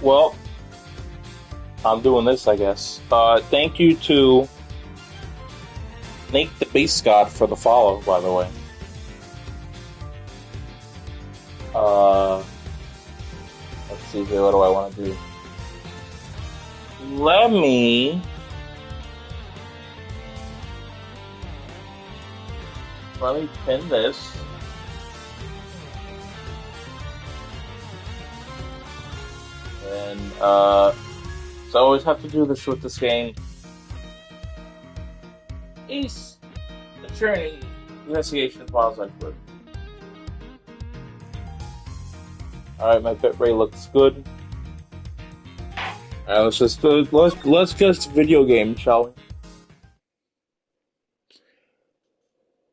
Well, I'm doing this, I guess. Thank you to Nate the Base God for the follow, by the way. Let's see here, what do I want to do? Let me pin this. And, so I always have to do this with this game. Ace Attorney Investigation Files I could. Alright, my bitrate looks good. Alright, let's just video game, shall we?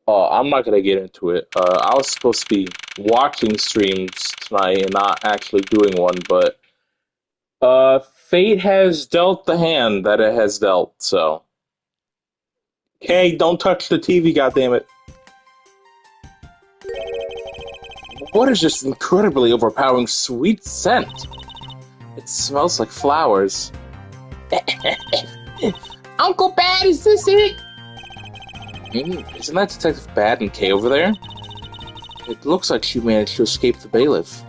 I'm not gonna get into it. I was supposed to be watching streams tonight and not actually doing one, but fate has dealt the hand that it has dealt, so. Hey, don't touch the TV, goddammit. What is this incredibly overpowering sweet scent? It smells like flowers. Uncle Bad, is this it? Isn't that Detective Bad and Kay over there? It looks like she managed to escape the bailiff.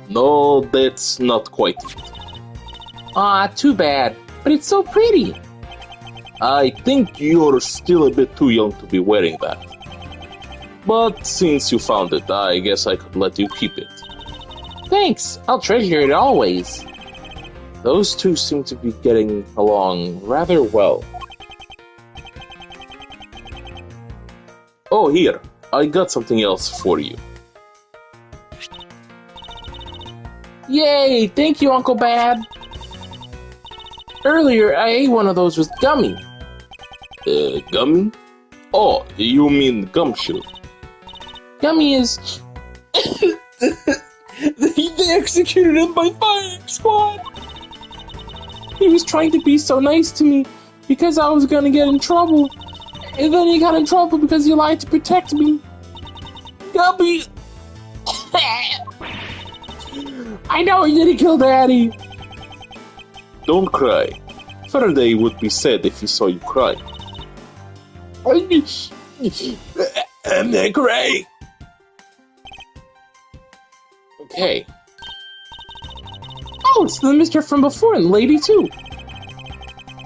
No, that's not quite it. Ah, too bad. But it's so pretty. I think you're still a bit too young to be wearing that. But since you found it, I guess I could let you keep it. Thanks, I'll treasure it always. Those two seem to be getting along rather well. Oh, here, I got something else for you. Yay, thank you, Uncle Bad. Earlier, I ate one of those with gummy. Gummy? Oh, you mean gumshoe. Gummy is... They executed him by firing squad! He was trying to be so nice to me because I was gonna get in trouble. And then he got in trouble because he lied to protect me. Gummy! I know he didn't kill Daddy! Don't cry. Faraday would be sad if he saw you cry. I'm not crying. Okay. Oh, it's the mister from before and lady too.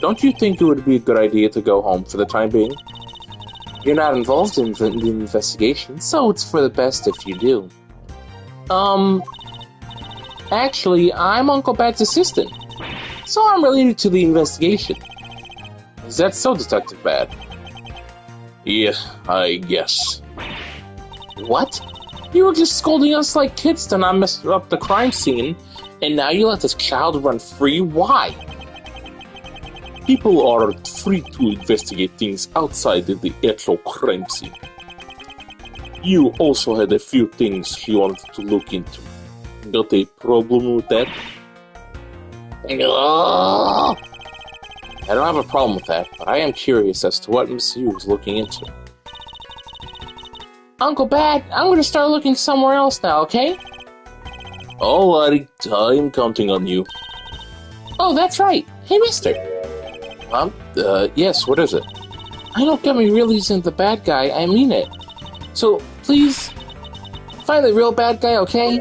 Don't you think it would be a good idea to go home for the time being? You're not involved in the investigation, so it's for the best if you do. Actually, I'm Uncle Bad's assistant, so I'm related to the investigation. Is that so, Detective Bad? Yeah, I guess. What? You were just scolding us like kids to not mess up the crime scene, and now you let this child run free? Why? People are free to investigate things outside of the actual crime scene. You also had a few things you wanted to look into. Got a problem with that? I don't have a problem with that, but I am curious as to what Miss Yu was looking into. Uncle Bad, I'm gonna start looking somewhere else now, okay? Alrighty, I'm counting on you. Oh, that's right. Hey, mister. Yes, what is it? I don't get me really isn't the bad guy, I mean it. So, please, find the real bad guy, okay?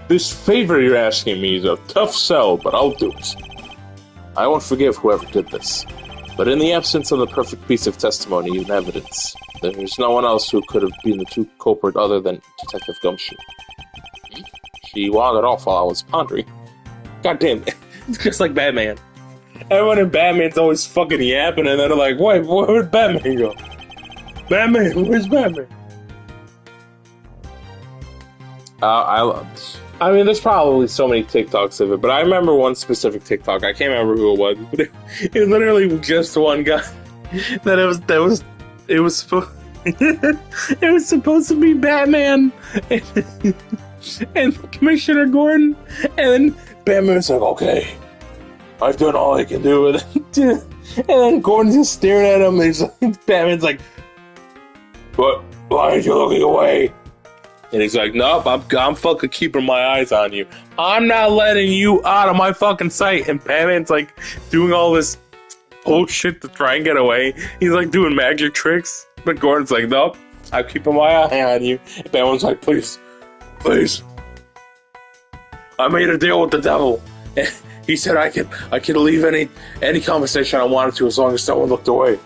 This favor you're asking me is a tough sell, but I'll do it. I won't forgive whoever did this. But in the absence of the perfect piece of testimony and evidence, there's no one else who could have been the true culprit other than Detective Gumshoe. She wandered off while I was pondering. God damn it. It's just like Batman. Everyone in Batman's always fucking yapping, and then they're like, wait, where'd Batman go? Batman, where's Batman? I mean, there's probably so many TikToks of it, but I remember one specific TikTok. I can't remember who it was, but it was literally just one guy. It was supposed to be Batman and Commissioner Gordon, and then Batman's like, okay, I've done all I can do with it. And then Gordon's just staring at him, and Batman's like, what? Why aren't you looking away? And he's like, nope, I'm fucking keeping my eyes on you. I'm not letting you out of my fucking sight. And Batman's like doing all this bullshit to try and get away. He's like doing magic tricks. But Gordon's like, nope, I'm keeping my eye on you. And Batman's like, please. I made a deal with the devil. And he said I could leave any conversation I wanted to as long as someone looked away.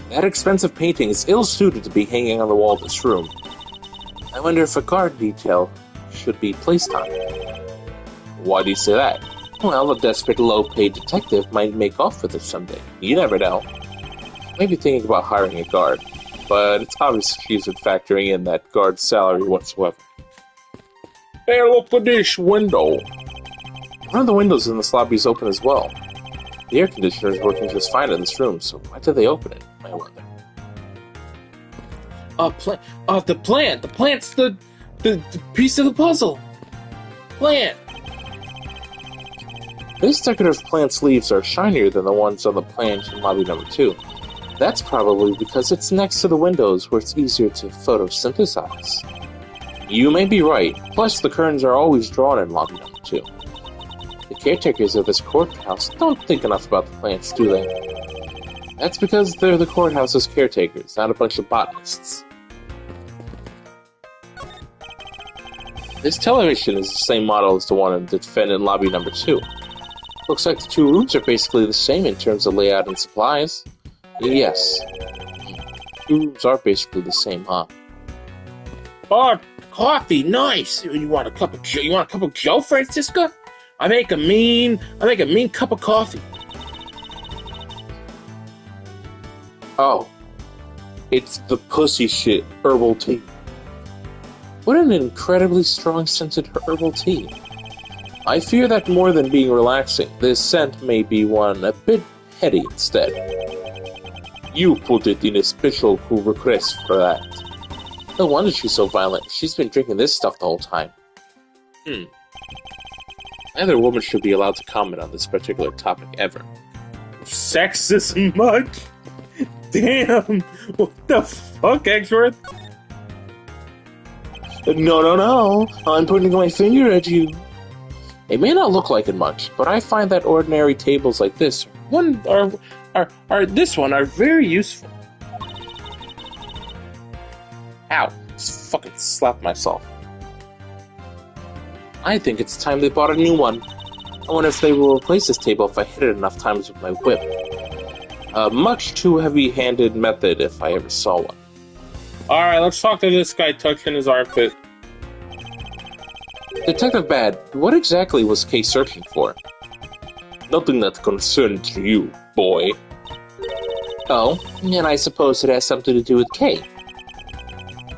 That expensive painting is ill-suited to be hanging on the wall of this room. I wonder if a guard detail should be placed on it. Why do you say that? Well, a desperate, low-paid detective might make off with it someday. You never know. Maybe thinking about hiring a guard, but it's obvious she isn't factoring in that guard's salary whatsoever. Hey, look at this window. One of the windows in this lobby is open as well. The air conditioner is working just fine in this room, so why did they open it? I wonder. The plant. The plant's the piece of the puzzle. Plant. This decorative plant's leaves are shinier than the ones on the plant in lobby number 2. That's probably because it's next to the windows where it's easier to photosynthesize. You may be right, plus the curtains are always drawn in lobby number 2. The caretakers of this courthouse don't think enough about the plants, do they? That's because they're the courthouse's caretakers, not a bunch of botanists. This television is the same model as the one in the defendant lobby number 2. Looks like the two rooms are basically the same in terms of layout and supplies. Yes. Two rooms are basically the same, huh? Oh, coffee, nice. You want a cup of Joe, Francisca? I make a mean cup of coffee. Oh, it's the pussy shit herbal tea. What an incredibly strong-scented herbal tea. I fear that more than being relaxing, this scent may be one a bit heady instead. You put it in a special request for that. No wonder she's so violent. She's been drinking this stuff the whole time. Neither woman should be allowed to comment on this particular topic ever. Sexist much? Damn! What the fuck, Exworth? No. I'm pointing my finger at you. It may not look like it much, but I find that ordinary tables like this are very useful. Ow! Just fucking slapped myself. I think it's time they bought a new one. I wonder if they will replace this table if I hit it enough times with my whip. A much too heavy-handed method if I ever saw one. Alright, let's talk to this guy touching his armpit. Detective Bad, what exactly was Kay searching for? Nothing that concerns you, boy. Oh, and I suppose it has something to do with Kay.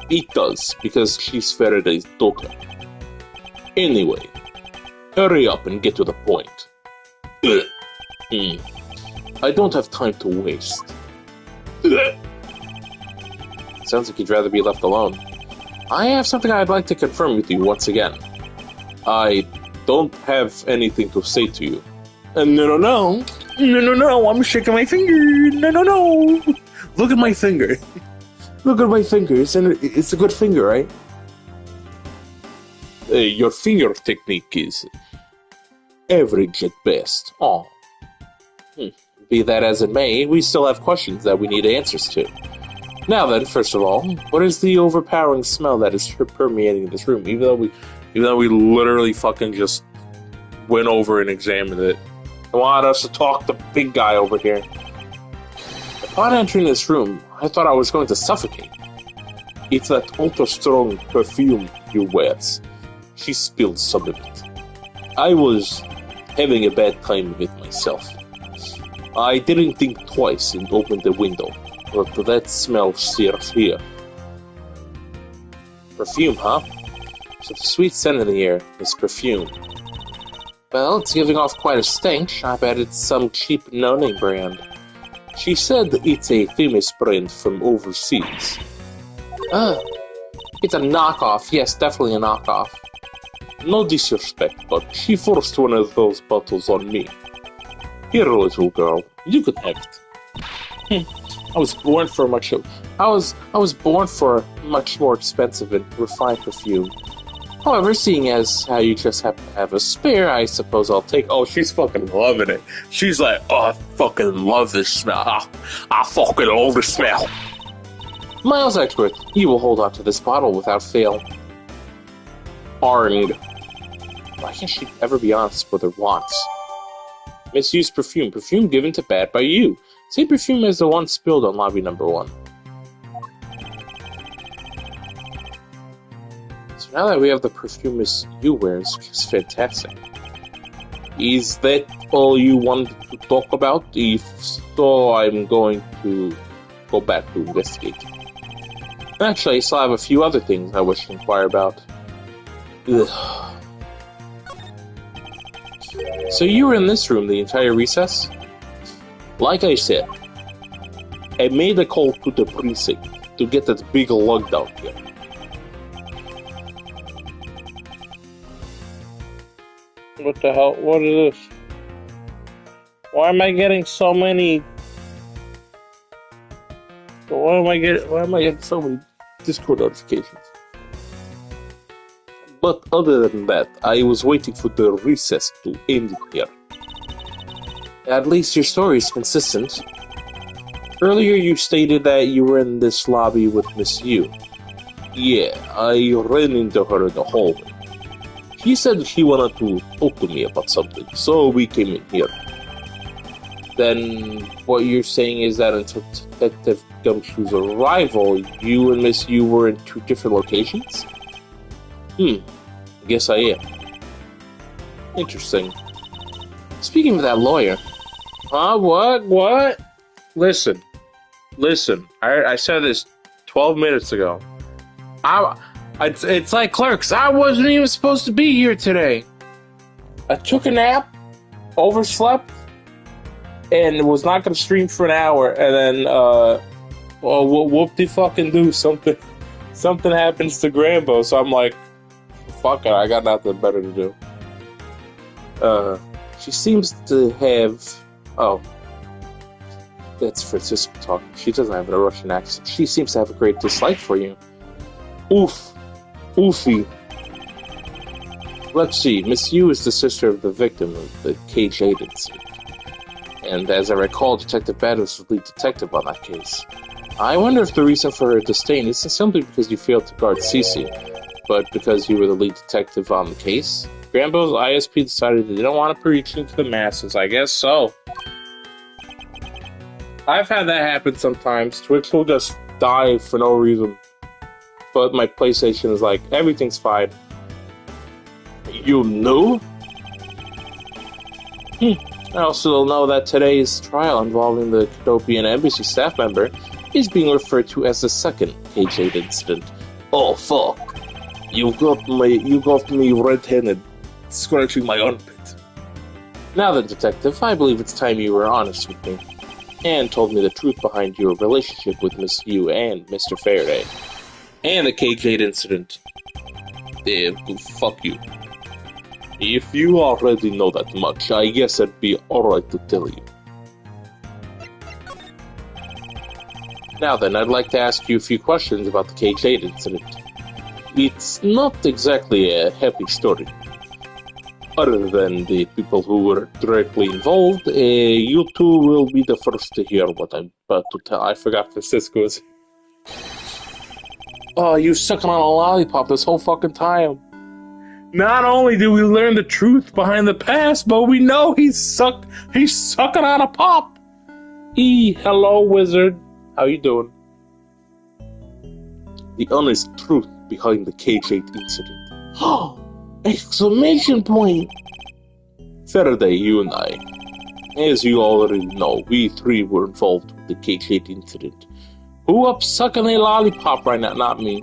It does, because she's Faraday's daughter. Anyway, hurry up and get to the point. I don't have time to waste. Sounds like you'd rather be left alone. I have something I'd like to confirm with you once again. I don't have anything to say to you. No, I'm shaking my finger. No. Look at my finger. Look at my fingers, and it's a good finger, right? Your finger technique is average at best. Oh. Be that as it may, we still have questions that we need answers to. Now then, first of all, what is the overpowering smell that is permeating this room? Even though we literally fucking just went over and examined it. I want us to talk to big guy over here. Upon entering this room, I thought I was going to suffocate. It's that ultra-strong perfume he wears. She spilled some of it. I was having a bad time with it myself. I didn't think twice and opened the window, but that smell stays here. Perfume, huh? So the sweet scent in the air is perfume. Well, it's giving off quite a stench. I bet it's some cheap no-name brand. She said it's a famous brand from overseas. It's a knockoff. Yes, definitely a knockoff. No disrespect, but she forced one of those bottles on me. Here, little girl, you could have it. I was born for much I was born for much more expensive and refined perfume. However, seeing as how you just happen to have a spare, I suppose I'll take. Oh, she's fucking loving it. She's like, oh, I fucking love this smell. I fucking love the smell. Miles expert, you will hold on to this bottle without fail. Armed. Why can't she ever be honest with her wants? Misused perfume. Perfume given to Bad by you. Same perfume as the one spilled on lobby number 1. So now that we have the perfume Miss You wears, it's fantastic. Is that all you wanted to talk about? If so, I'm going to go back to investigate. Actually, I still have a few other things I wish to inquire about. Ugh. So you were in this room the entire recess? Like I said, I made a call to the precinct to get that big lug down here. What the hell? What is this? Why am I getting so many? Why am I getting so many Discord notifications? But other than that, I was waiting for the recess to end here. At least your story is consistent. Earlier you stated that you were in this lobby with Miss Yu. Yeah, I ran into her in the hallway. She said she wanted to talk to me about something, so we came in here. Then what you're saying is that until Detective Gumshoe's arrival, you and Miss Yu were in 2 different locations? Guess I am. Interesting. Speaking of that lawyer... What? Listen. I said this 12 minutes ago. It's like Clerks. I wasn't even supposed to be here today. I took a nap, overslept, and was not going to stream for an hour, and then, whoop-de-fucking-do, something happens to Grambo, so I'm like, fuck it, I got nothing better to do. She seems to have... Oh. That's Francisco talking. She doesn't have a Russian accent. She seems to have a great dislike for you. Oofy. Let's see. Miss Yu is the sister of the victim of the KJ incident. And as I recall, Detective Bad was the lead detective on that case. I wonder if the reason for her disdain isn't simply because you failed to guard Cece, but because you were the lead detective on the case. Grambo's ISP decided they didn't want to preach into the masses. I guess so. I've had that happen sometimes. Twitch will just die for no reason. But my PlayStation is like, everything's fine. You knew? I also know that today's trial involving the Cadopian Embassy staff member is being referred to as the second KJ incident. Oh fuck. You got me red-handed, scratching my armpit. Now then, Detective, I believe it's time you were honest with me, and told me the truth behind your relationship with Miss Yu and Mr. Faraday, and the KJ incident. Fuck you. If you already know that much, I guess it'd be alright to tell you. Now then, I'd like to ask you a few questions about the KJ incident. It's not exactly a happy story. Other than the people who were directly involved, you two will be the first to hear what I'm about to tell. I forgot Francisco's. Oh, you sucking on a lollipop this whole fucking time. Not only do we learn the truth behind the past, but we know he's sucking on a pop. Hello, wizard. How you doing? The honest truth behind the KJ incident. Oh! Exclamation point! Faraday, you and I. As you already know, we 3 were involved with the KJ incident. Who up sucking a lollipop right now? Not me.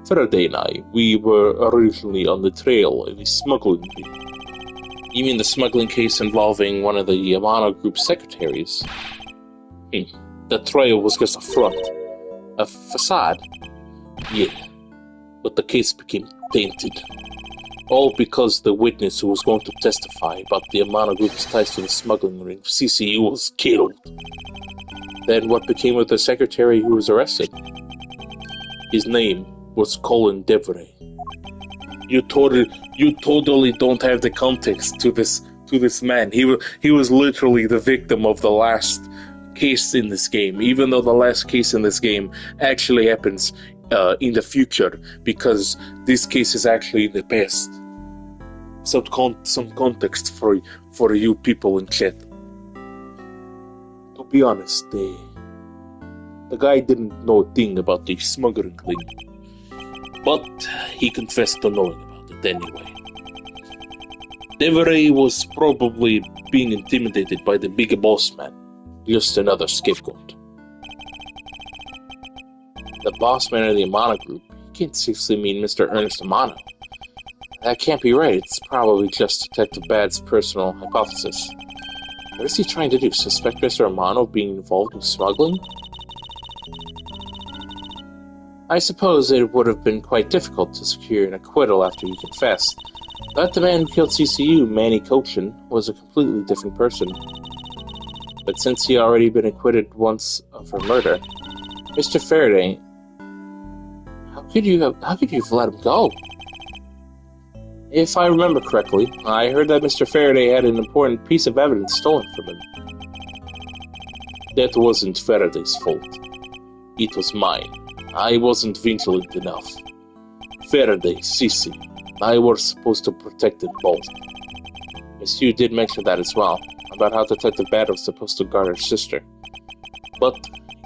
Faraday and I, we were originally on the trail of a smuggling ring. You mean the smuggling case involving one of the Yamano Group secretaries? The trail was just a front. A facade. Yeah. But the case became tainted. All because the witness who was going to testify about the Yamano Group's ties to the smuggling ring, CCU, was killed. Then what became of the secretary who was arrested? His name was Colin Devery. You totally don't have the context to this man. He was literally the victim of the last case in this game, even though the last case in this game actually happens in the future, because this case is actually in the past. Some context for you people in chat. To be honest, the guy didn't know a thing about the smuggling thing, but he confessed to knowing about it anyway. Devery was probably being intimidated by the big boss man, just another scapegoat. The boss man of the Amano group? You can't seriously mean Mr. Ernest Amano. That can't be right. It's probably just Detective Bad's personal hypothesis. What is he trying to do? Suspect Mr. Amano of being involved in smuggling? I suppose it would have been quite difficult to secure an acquittal after he confessed, but the man who killed CCU, Manny Cochin, was a completely different person. But since he had already been acquitted once of her murder, Mr. Faraday, how could you have let him go? If I remember correctly, I heard that Mr. Faraday had an important piece of evidence stolen from him. That wasn't Faraday's fault. It was mine. I wasn't vigilant enough. Faraday, Sissy, I were supposed to protect them both. Miss Yu did mention that as well, about how Detective Bad was supposed to guard her sister. But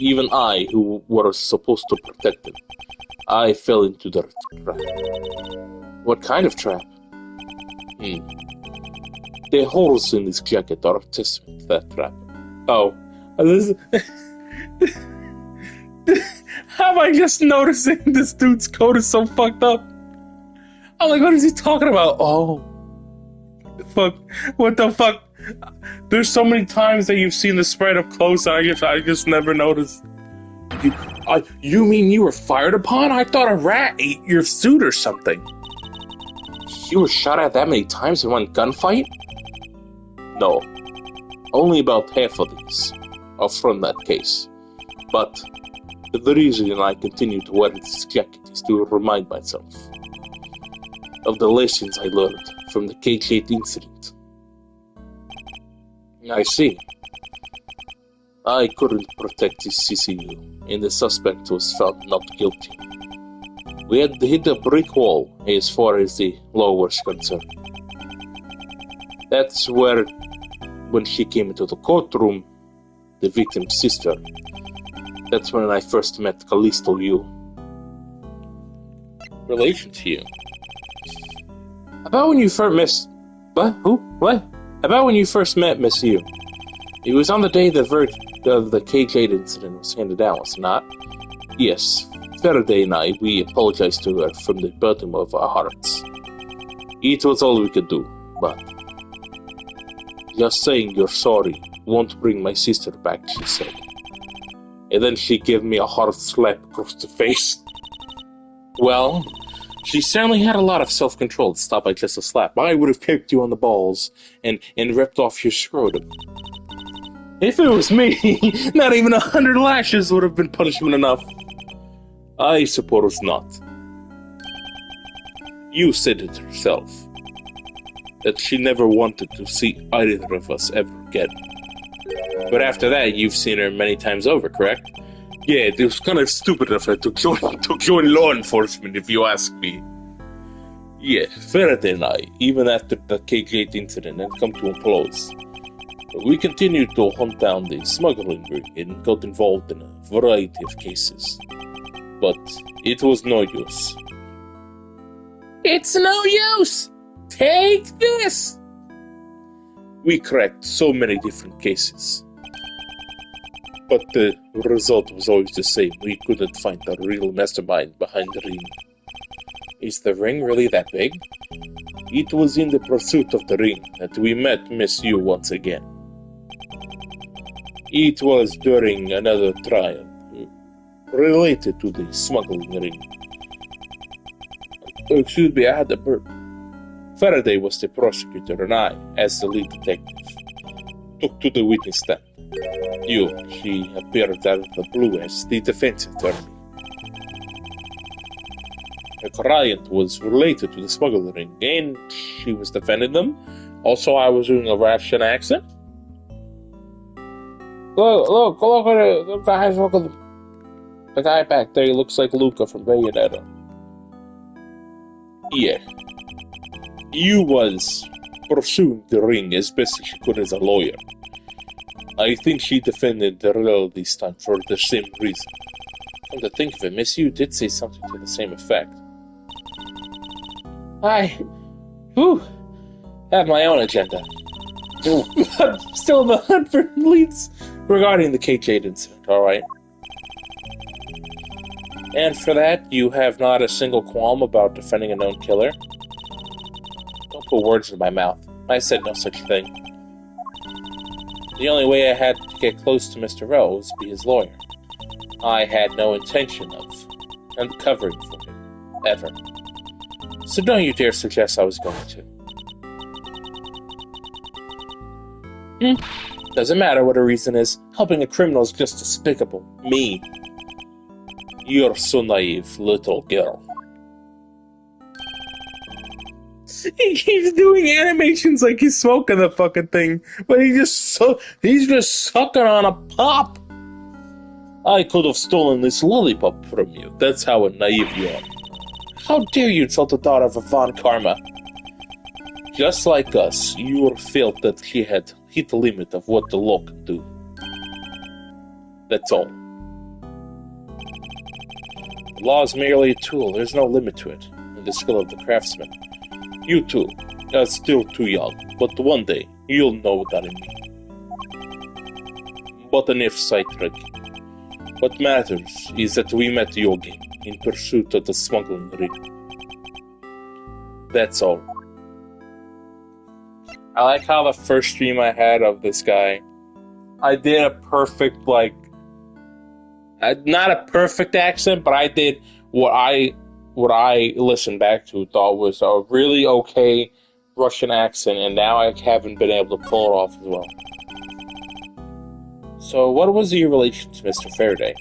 even I, who was supposed to protect them, I fell into the trap. What kind of trap? The holes in his jacket are a testament to that trap. Oh, this... How am I just noticing this dude's coat is so fucked up? I'm like, what is he talking about? Oh, fuck! What the fuck? There's so many times that you've seen the spread up close, and I just never noticed. You mean you were fired upon? I thought a rat ate your suit or something. You were shot at that many times in one gunfight? No, only about half of these are from that case. But the reason I continue to wear this jacket is to remind myself of the lessons I learned from the K8 incident. I see. I couldn't protect the CCU, and the suspect was found not guilty. We had hit a brick wall as far as the law was concerned. That's where, when she came into the courtroom, the victim's sister, that's when I first met Callisto Yu. Relation to you? About when you first met... What? Who? What? About when you first met Miss Yu. It was on the day the verdict of the K8 incident was handed down, was it not? Yes. Faraday and I, we apologized to her from the bottom of our hearts. It was all we could do, but... Just saying you're sorry won't bring my sister back, she said. And then she gave me a hard slap across the face. Well, she certainly had a lot of self-control to stop by just a slap. I would have kicked you on the balls and ripped off your scrotum. If it was me, not even 100 lashes would have been punishment enough. I suppose not. You said it yourself, that she never wanted to see either of us ever again. But after that, you've seen her many times over, correct? Yeah, it was kind of stupid of her to join law enforcement, if you ask me. Yeah, Faraday and I, even after the K8 incident, had come to a close. We continued to hunt down the smuggling ring and got involved in a variety of cases. But it was no use. It's no use! Take this! We cracked so many different cases. But the result was always the same. We couldn't find the real mastermind behind the ring. Is the ring really that big? It was in the pursuit of the ring that we met Miss Yu once again. It was during another trial related to the smuggling ring. Excuse me, I had a burp. Faraday was the prosecutor and I, as the lead detective, took to the witness stand. She appeared out of the blue as the defense attorney. Her client was related to the smuggling, and she was defending them. Also, I was doing a Russian accent. Look at the guys, look at the guy back there. He looks like Luca from Bayonetta. Yeah. You was pursuing the ring as best as she could as a lawyer. I think she defended the real this time for the same reason. Come to think of it, Miss, you did say something to the same effect. I have my own agenda. I'm still in the hunt for leads regarding the KJ incident, alright? And for that, you have not a single qualm about defending a known killer? Don't put words in my mouth. I said no such thing. The only way I had to get close to Mr. Rowe was to be his lawyer. I had no intention of uncovering for him, ever. So don't you dare suggest I was going to. Doesn't matter what the reason is. Helping a criminal is just despicable. Me. You're so naive, little girl. He keeps doing animations like he's smoking the fucking thing, but he's just sucking on a pop. I could have stolen this lollipop from you. That's how naive you are. How dare you insult the daughter of Von Karma? Just like us, you felt that he had hit the limit of what the law can do. That's all. The law is merely a tool. There's no limit to it, in the skill of the craftsman. You too are still too young, but one day you'll know what I mean. But an if site trick. What matters is that we met your game in pursuit of the smuggling ring. That's all. I like how the first stream I had of this guy, I did a perfect, not a perfect accent, but I did what I listened back to thought was a really okay Russian accent, and now I haven't been able to pull it off as well. So, what was your relation to Mr. Faraday?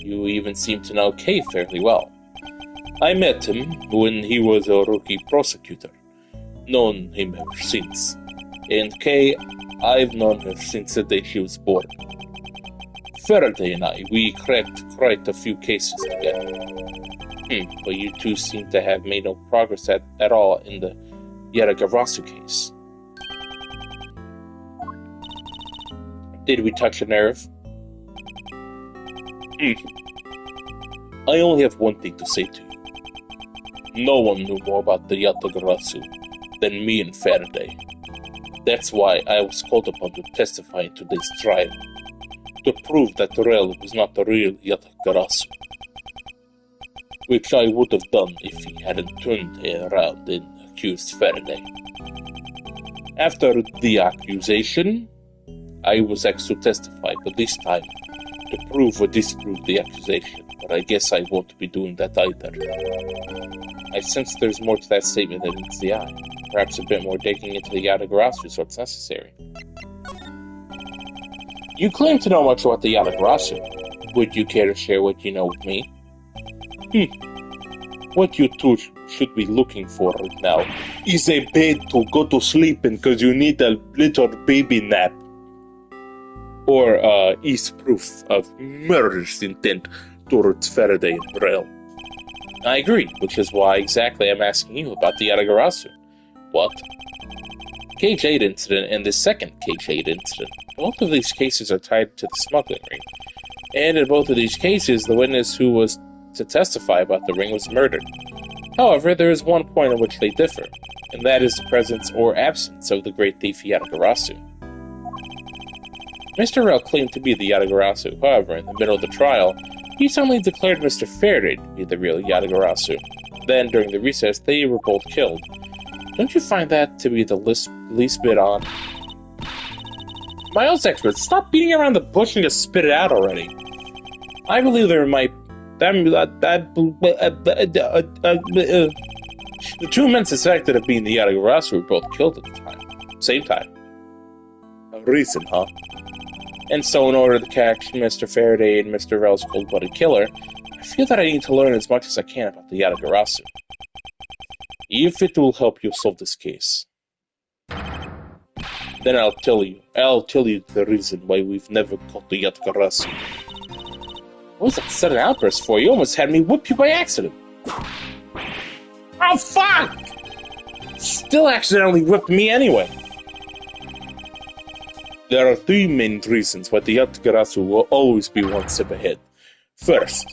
You even seem to know Kay fairly well. I met him when he was a rookie prosecutor. Known him ever since. And Kay, I've known her since the day she was born. Faraday and I, we cracked quite a few cases together. But you two seem to have made no progress at all in the Yaragarasu case. Did we touch a nerve? I only have one thing to say to you. No one knew more about the Yatagarasu than me and Faraday. That's why I was called upon to testify in today's trial, to prove that Rel was not the real Yatagarasu. Which I would have done if he hadn't turned around and accused Faraday. After the accusation, I was asked to testify, but this time to prove or disprove the accusation, but I guess I won't be doing that either. I sense there's more to that statement than meets the eye. Perhaps a bit more digging into the Yatagarasu is what's necessary. You claim to know much about the Yatagarasu. Would you care to share what you know with me? What you two should be looking for right now is a bed to go to sleep in because you need a little baby nap. Or is proof of murderous intent towards Faraday and Rel. I agree, which is why exactly I'm asking you about the Yatagarasu. What? KJ incident and the second KJ incident. Both of these cases are tied to the smuggling ring. And in both of these cases, the witness who was to testify about the ring was murdered. However, there is one point in which they differ, and that is the presence or absence of the great thief Yatagarasu. Mr. Rel claimed to be the Yatagarasu. However, in the middle of the trial, he suddenly declared Mr. Faraday to be the real Yatagarasu. Then, during the recess, they were both killed. Don't you find that to be the least bit odd? Miles expert, stop beating around the bush and just spit it out already. I believe there might... The two men suspected of being the Yatagarasu were both killed at the time. Same time. A reason, huh? And so in order to catch Mr. Faraday and Mr. Rel's cold-blooded killer, I feel that I need to learn as much as I can about the Yatagarasu. If it will help you solve this case, then I'll tell you the reason why we've never caught the Yatagarasu. What was that sudden outburst for? You almost had me whip you by accident. Oh, fuck! Still accidentally whipped me anyway. There are three main reasons why the Yatagarasu will always be one step ahead. First,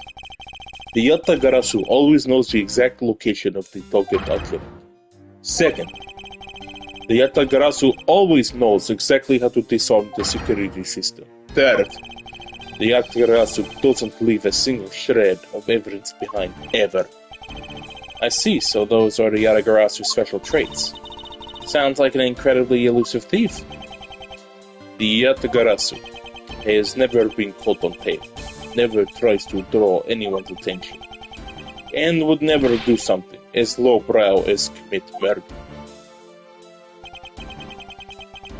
the Yatagarasu always knows the exact location of the target outlet. Second, the Yatagarasu always knows exactly how to disarm the security system. Third, the Yatagarasu doesn't leave a single shred of evidence behind, ever. I see, so those are the Yatagarasu's special traits. Sounds like an incredibly elusive thief. The Yatagarasu has never been caught on tape, never tries to draw anyone's attention, and would never do something as lowbrow as commit murder.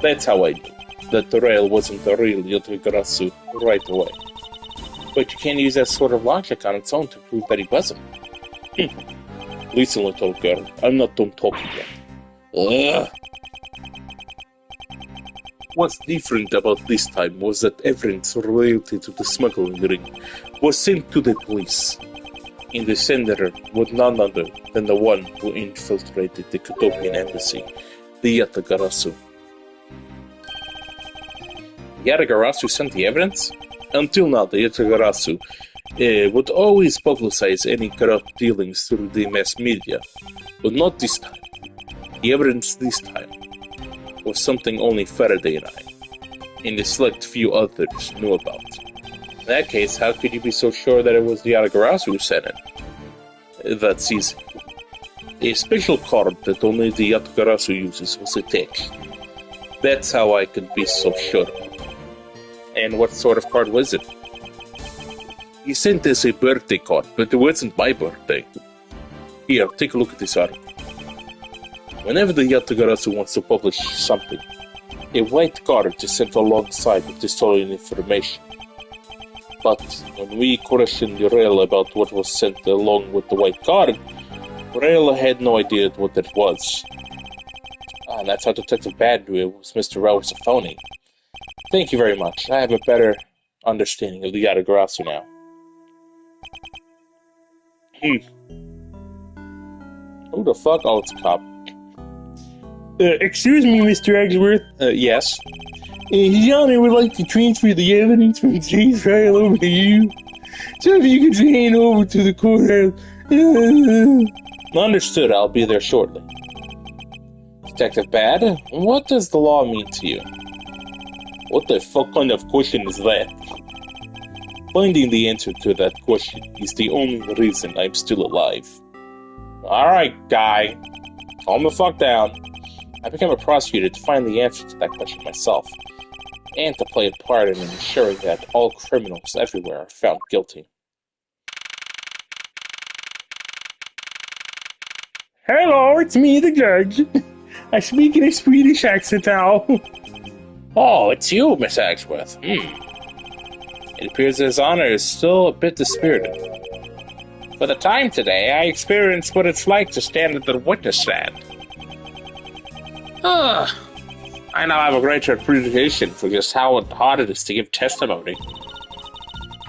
That's how I knew that the Rail wasn't the real Yatagarasu right away. But you can't use that sort of logic on its own to prove that he wasn't. Listen, little girl, I'm not done talking yet. Ugh. What's different about this time was that evidence related to the smuggling ring was sent to the police, and the sender was none other than the one who infiltrated the Kotopian embassy, the Yatagarasu. Yatagarasu sent the evidence? Until now, the Yatagarasu would always publicize any corrupt dealings through the mass media, but not this time. The evidence this time was something only Faraday and I, and a select few others, knew about. In that case, how could you be so sure that it was the Yatagarasu who sent it? That's easy. A special card that only the Yatagarasu uses was attached. That's how I could be so sure. And what sort of card was it? He sent us a birthday card, but it wasn't my birthday. Here, take a look at this article. Whenever the Yatagarasu wants to publish something, a white card is sent alongside with the stolen information. But when we questioned Rail about what was sent along with the white card, Rail had no idea what it was. And that's how Detective Bad knew it was Mr. Rail was a phony. Thank you very much. I have a better understanding of the Yatagarasu now. Who the fuck? Oh, it's a cop. Excuse me, Mr. Eggsworth. Yes? His Honor would like to transfer the evidence from today's trial over to you. So if you could hand over to the courthouse. Understood, I'll be there shortly. Detective Bad, what does the law mean to you? What the fuck kind of question is that? Finding the answer to that question is the only reason I'm still alive. Alright, guy. Calm the fuck down. I became a prosecutor to find the answer to that question myself, and to play a part in ensuring that all criminals everywhere are found guilty. Hello, it's me, the judge. I speak in a Swedish accent now. Oh, it's you, Miss Agsworth. It appears that His Honor is still a bit dispirited. For the time today, I experienced what it's like to stand at the witness stand. I now have a greater appreciation for just how hard it is to give testimony.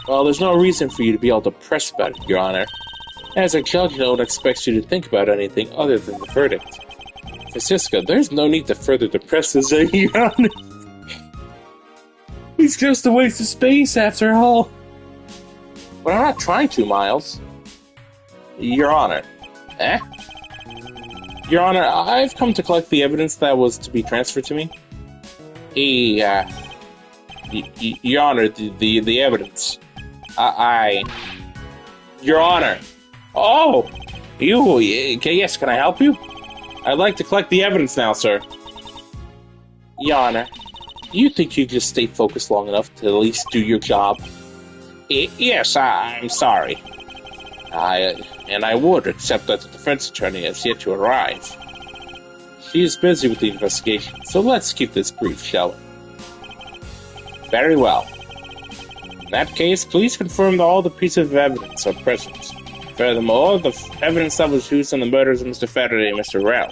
Well, there's no reason for you to be all depressed about it, Your Honor. As a judge, no one expects you to think about anything other than the verdict. Francisco, there's no need to further depress this, Your Honor. It's just a waste of space, after all. But I'm not trying to, Miles. Your Honor. Your Honor, I've come to collect the evidence that was to be transferred to me. Your Honor, the evidence. Your Honor. Oh! Yes, can I help you? I'd like to collect the evidence now, sir. Your Honor, do you think you just stay focused long enough to at least do your job? Yes, I'm sorry. I would, except that the defense attorney has yet to arrive. She is busy with the investigation, so let's keep this brief, shall we? Very well. In that case, please confirm that all the pieces of evidence are present. Furthermore, the evidence that was used in the murders of Mr. Faraday and Mr. Rell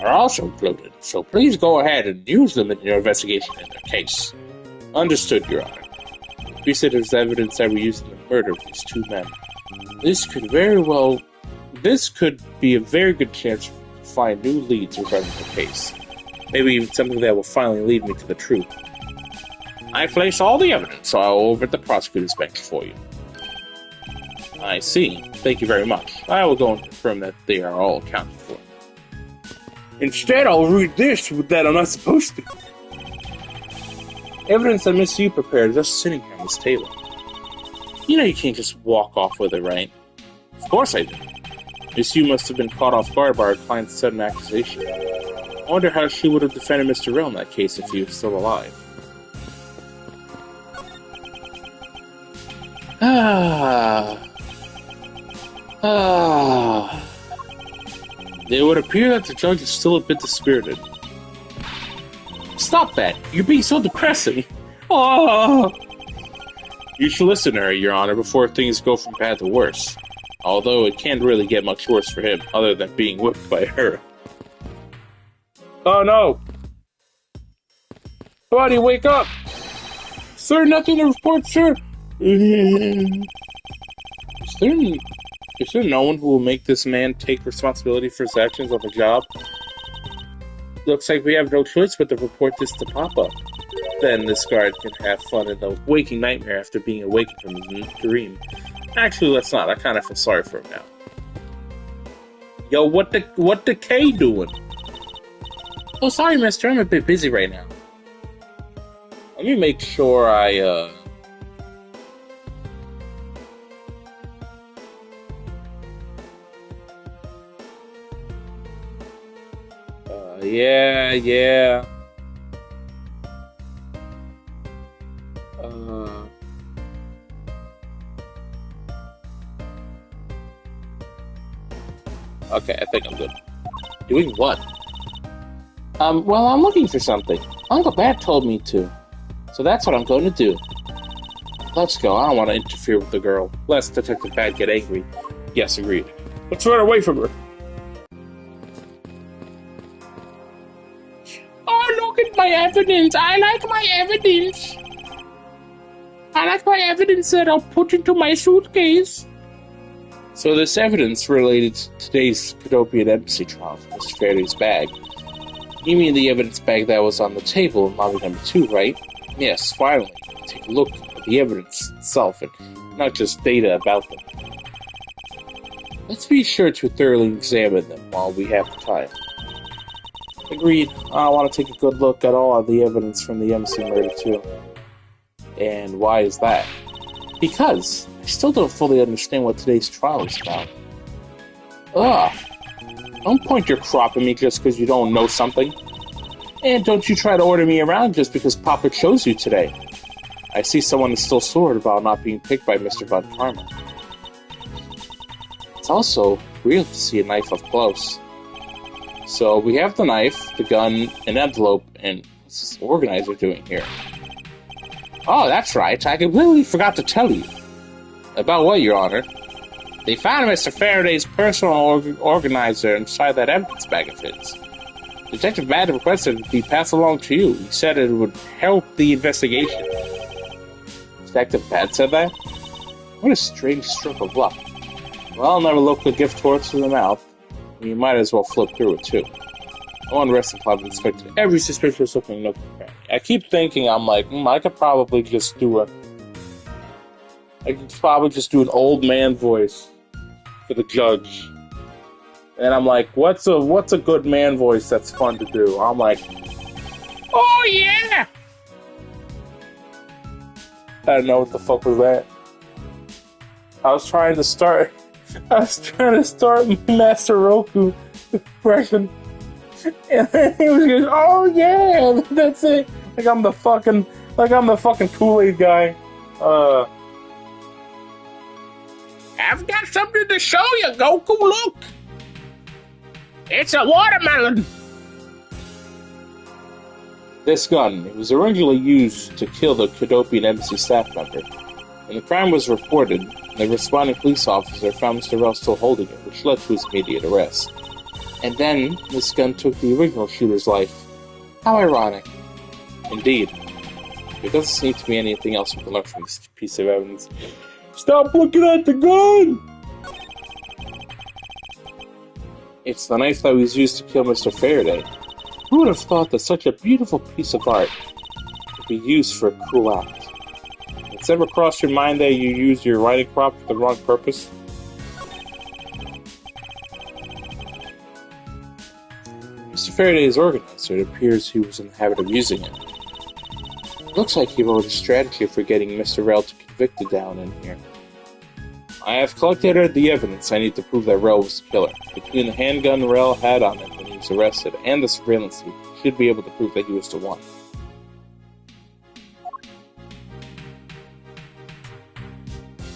are also included, so please go ahead and use them in your investigation in their case. Understood, Your Honor. The pieces of evidence that were used in the murder of these two men. This could be a very good chance to find new leads regarding the case. Maybe even something that will finally lead me to the truth. I place all the evidence over at the prosecutor's bench for you. I see. Thank you very much. I will go and confirm that they are all accounted for. Instead, I'll read this that I'm not supposed to. Evidence that Miss Yu prepared just sitting here on this table. You know you can't just walk off with it, right? Of course I do. Miss Yu must have been caught off guard by our client's sudden accusation. I wonder how she would have defended Mr. Rell in that case if he was still alive. It would appear that the judge is still a bit dispirited. Stop that! You're being so depressing! You should listen to her, Your Honor, before things go from bad to worse. Although it can't really get much worse for him, other than being whipped by her. Oh no! Buddy, wake up! Sir, nothing to report, sir! Is there no one who will make this man take responsibility for his actions on the job? Looks like we have no choice but to report this to Papa. Then this guard can have fun in the waking nightmare after being awakened from his dream. Actually, let's not. I kind of feel sorry for him now. Yo, what the K doing? Oh, sorry, mister. I'm a bit busy right now. Let me make sure yeah. Okay, I think I'm good. Doing what? Well, I'm looking for something. Uncle Bat told me to. So that's what I'm going to do. Let's go. I don't want to interfere with the girl, lest Detective Bat get angry. Yes, agreed. Let's run away from her. Oh, look at my evidence. I like my evidence. I like my evidence that I'll put into my suitcase. So this evidence related to today's Cadopian embassy trial from Mr. Faraday's bag. You mean the evidence bag that was on the table in lobby number 2, right? Yes, finally. Take a look at the evidence itself and not just data about them. Let's be sure to thoroughly examine them while we have the time. Agreed. I want to take a good look at all of the evidence from the embassy murder too. And why is that? Because I still don't fully understand what today's trial is about. Ugh. Don't point your crop at me just because you don't know something. And don't you try to order me around just because Papa chose you today. I see someone is still sore about not being picked by Mr. Von Karma. It's also real to see a knife up close. So we have the knife, the gun, an envelope, and what's this organizer doing here? Oh, that's right. I completely forgot to tell you. About what, Your Honor? They found Mr. Faraday's personal organizer inside that evidence bag of his. Detective Matt requested it be passed along to you. He said it would help the investigation. Detective Matt said that? What a strange stroke of luck. Well, I'll never look a gift horse in the mouth. You might as well flip through it, too. I want to rest upon the inspector every suspicious looking nook and cranny. I keep thinking, I'm like, I could probably just do an old man voice for the judge. And I'm like, what's a good man voice that's fun to do? I'm like, oh yeah! I don't know what the fuck was that. I was trying to start Master Roku impression. And then he was going, oh yeah, that's it. Like I'm the fucking Kool-Aid guy. I've got something to show you, Goku, look! It's a watermelon! This gun, it was originally used to kill the Cadopian embassy staff member. When the crime was reported, the responding police officer found Mr. Rell still holding it, which led to his immediate arrest. And then, this gun took the original shooter's life. How ironic. Indeed. There doesn't seem to be anything else we can learn from this piece of evidence. Stop looking at the gun! It's the knife that was used to kill Mr. Faraday. Who would have thought that such a beautiful piece of art could be used for a cruel act? It's ever crossed your mind that you used your writing crop for the wrong purpose? Mr. Faraday's organizer, it appears he was in the habit of using it. It looks like he wrote a strategy for getting Mr. Rell to convict it down in here. I have collected the evidence I need to prove that Rell was the killer. Between the handgun Rell had on him when he was arrested and the surveillance, we should be able to prove that he was the one.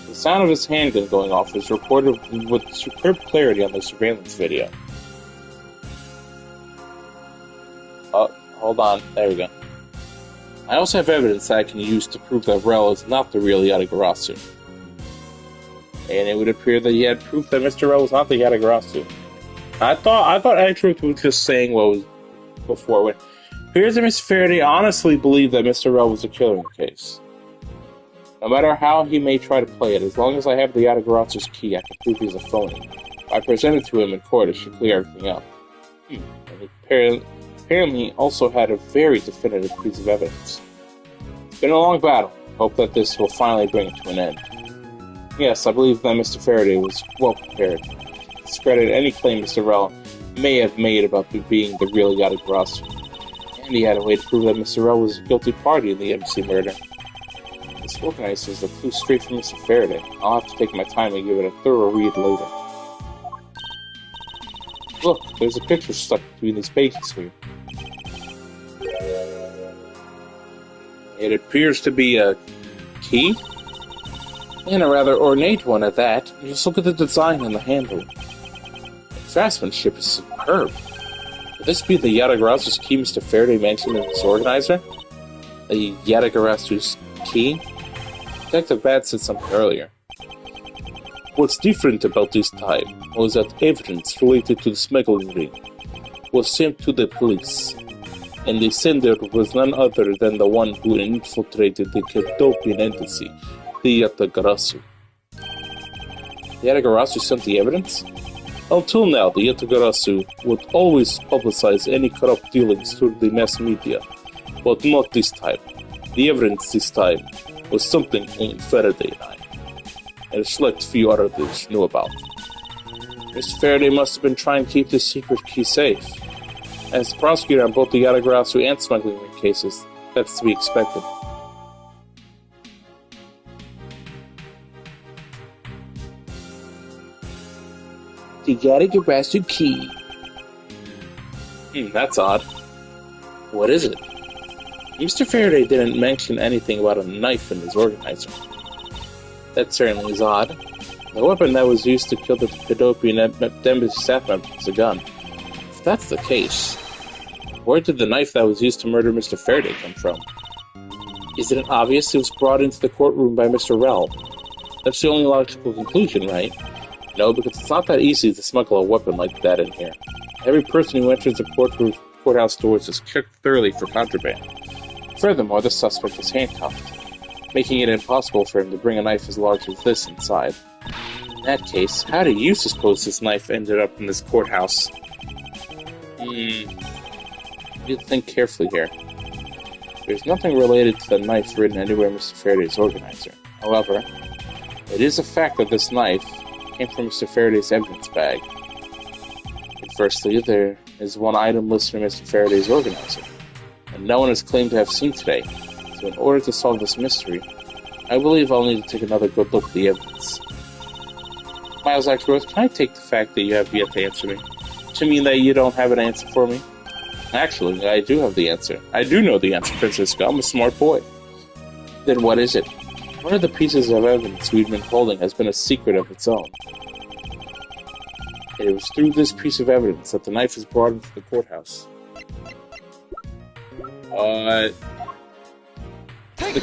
The sound of his handgun going off was reported with superb clarity on the surveillance video. Oh, hold on. There we go. I also have evidence that I can use to prove that Rell is not the real Yatagarasu. And it would appear that he had proof that Mr. Rell was not the Yatagarasu. I thought Edgeworth was just saying what was before. When it appears that Mr. Faraday honestly believed that Mr. Rell was the killer in the case. No matter how he may try to play it, as long as I have the Yatagarasu's key, I can prove he's a phony. If I present it to him in court, it should clear everything up. And he apparently also had a very definitive piece of evidence. It's been a long battle. Hope that this will finally bring it to an end. Yes, I believe that Mr. Faraday was well prepared to discredit any claim Mr. Rell may have made about being the real Yatagarasu. And he had a way to prove that Mr. Rell was a guilty party in the embassy murder. This organizer is a clue straight from Mr. Faraday. I'll have to take my time and give it a thorough read later. Look, there's a picture stuck between these pages here. It appears to be a key, and a rather ornate one at that. Just look at the design on the handle. The craftsmanship is superb. Could this be the Yatagarasu's key Mr. Faraday mentioned in his organizer? The Yatagarasu's key? Detective Bad said something earlier. What's different about this time was that evidence related to the smuggling ring was sent to the police, and the sender was none other than the one who infiltrated the Cadopian embassy, the Yatagarasu. The Yatagarasu sent the evidence? Until now, the Yatagarasu would always publicize any corrupt dealings through the mass media, but not this time. The evidence this time was something only Faraday and I, and a select few others knew about. Mr. Faraday must have been trying to keep this secret key safe. As the prosecutor on both the Yatagarasu and smuggling ring cases, that's to be expected. The Yatagarasu key. That's odd. What is it? Mr. Faraday didn't mention anything about a knife in his organizer. That certainly is odd. The weapon that was used to kill the Cadopian embassy staff member was a gun. If that's the case, where did the knife that was used to murder Mr. Faraday come from? Isn't it obvious it was brought into the courtroom by Mr. Rell? That's the only logical conclusion, right? No, because it's not that easy to smuggle a weapon like that in here. Every person who enters the courthouse doors is checked thoroughly for contraband. Furthermore, the suspect was handcuffed, making it impossible for him to bring a knife as large as this inside. In that case, how do you suppose this knife ended up in this courthouse? You think carefully here. There's nothing related to the knife written anywhere in Mr. Faraday's organizer. However, it is a fact that this knife came from Mr. Faraday's evidence bag. And firstly, there is one item listed in Mr. Faraday's organizer, and no one has claimed to have seen today. So in order to solve this mystery, I believe I'll need to take another good look at the evidence. Miles Axworth, can I take the fact that you have yet to answer me to mean that you don't have an answer for me? Actually, I do have the answer. I do know the answer, Francisco. I'm a smart boy. Then what is it? One of the pieces of evidence we've been holding has been a secret of its own. It was through this piece of evidence that the knife was brought into the courthouse. The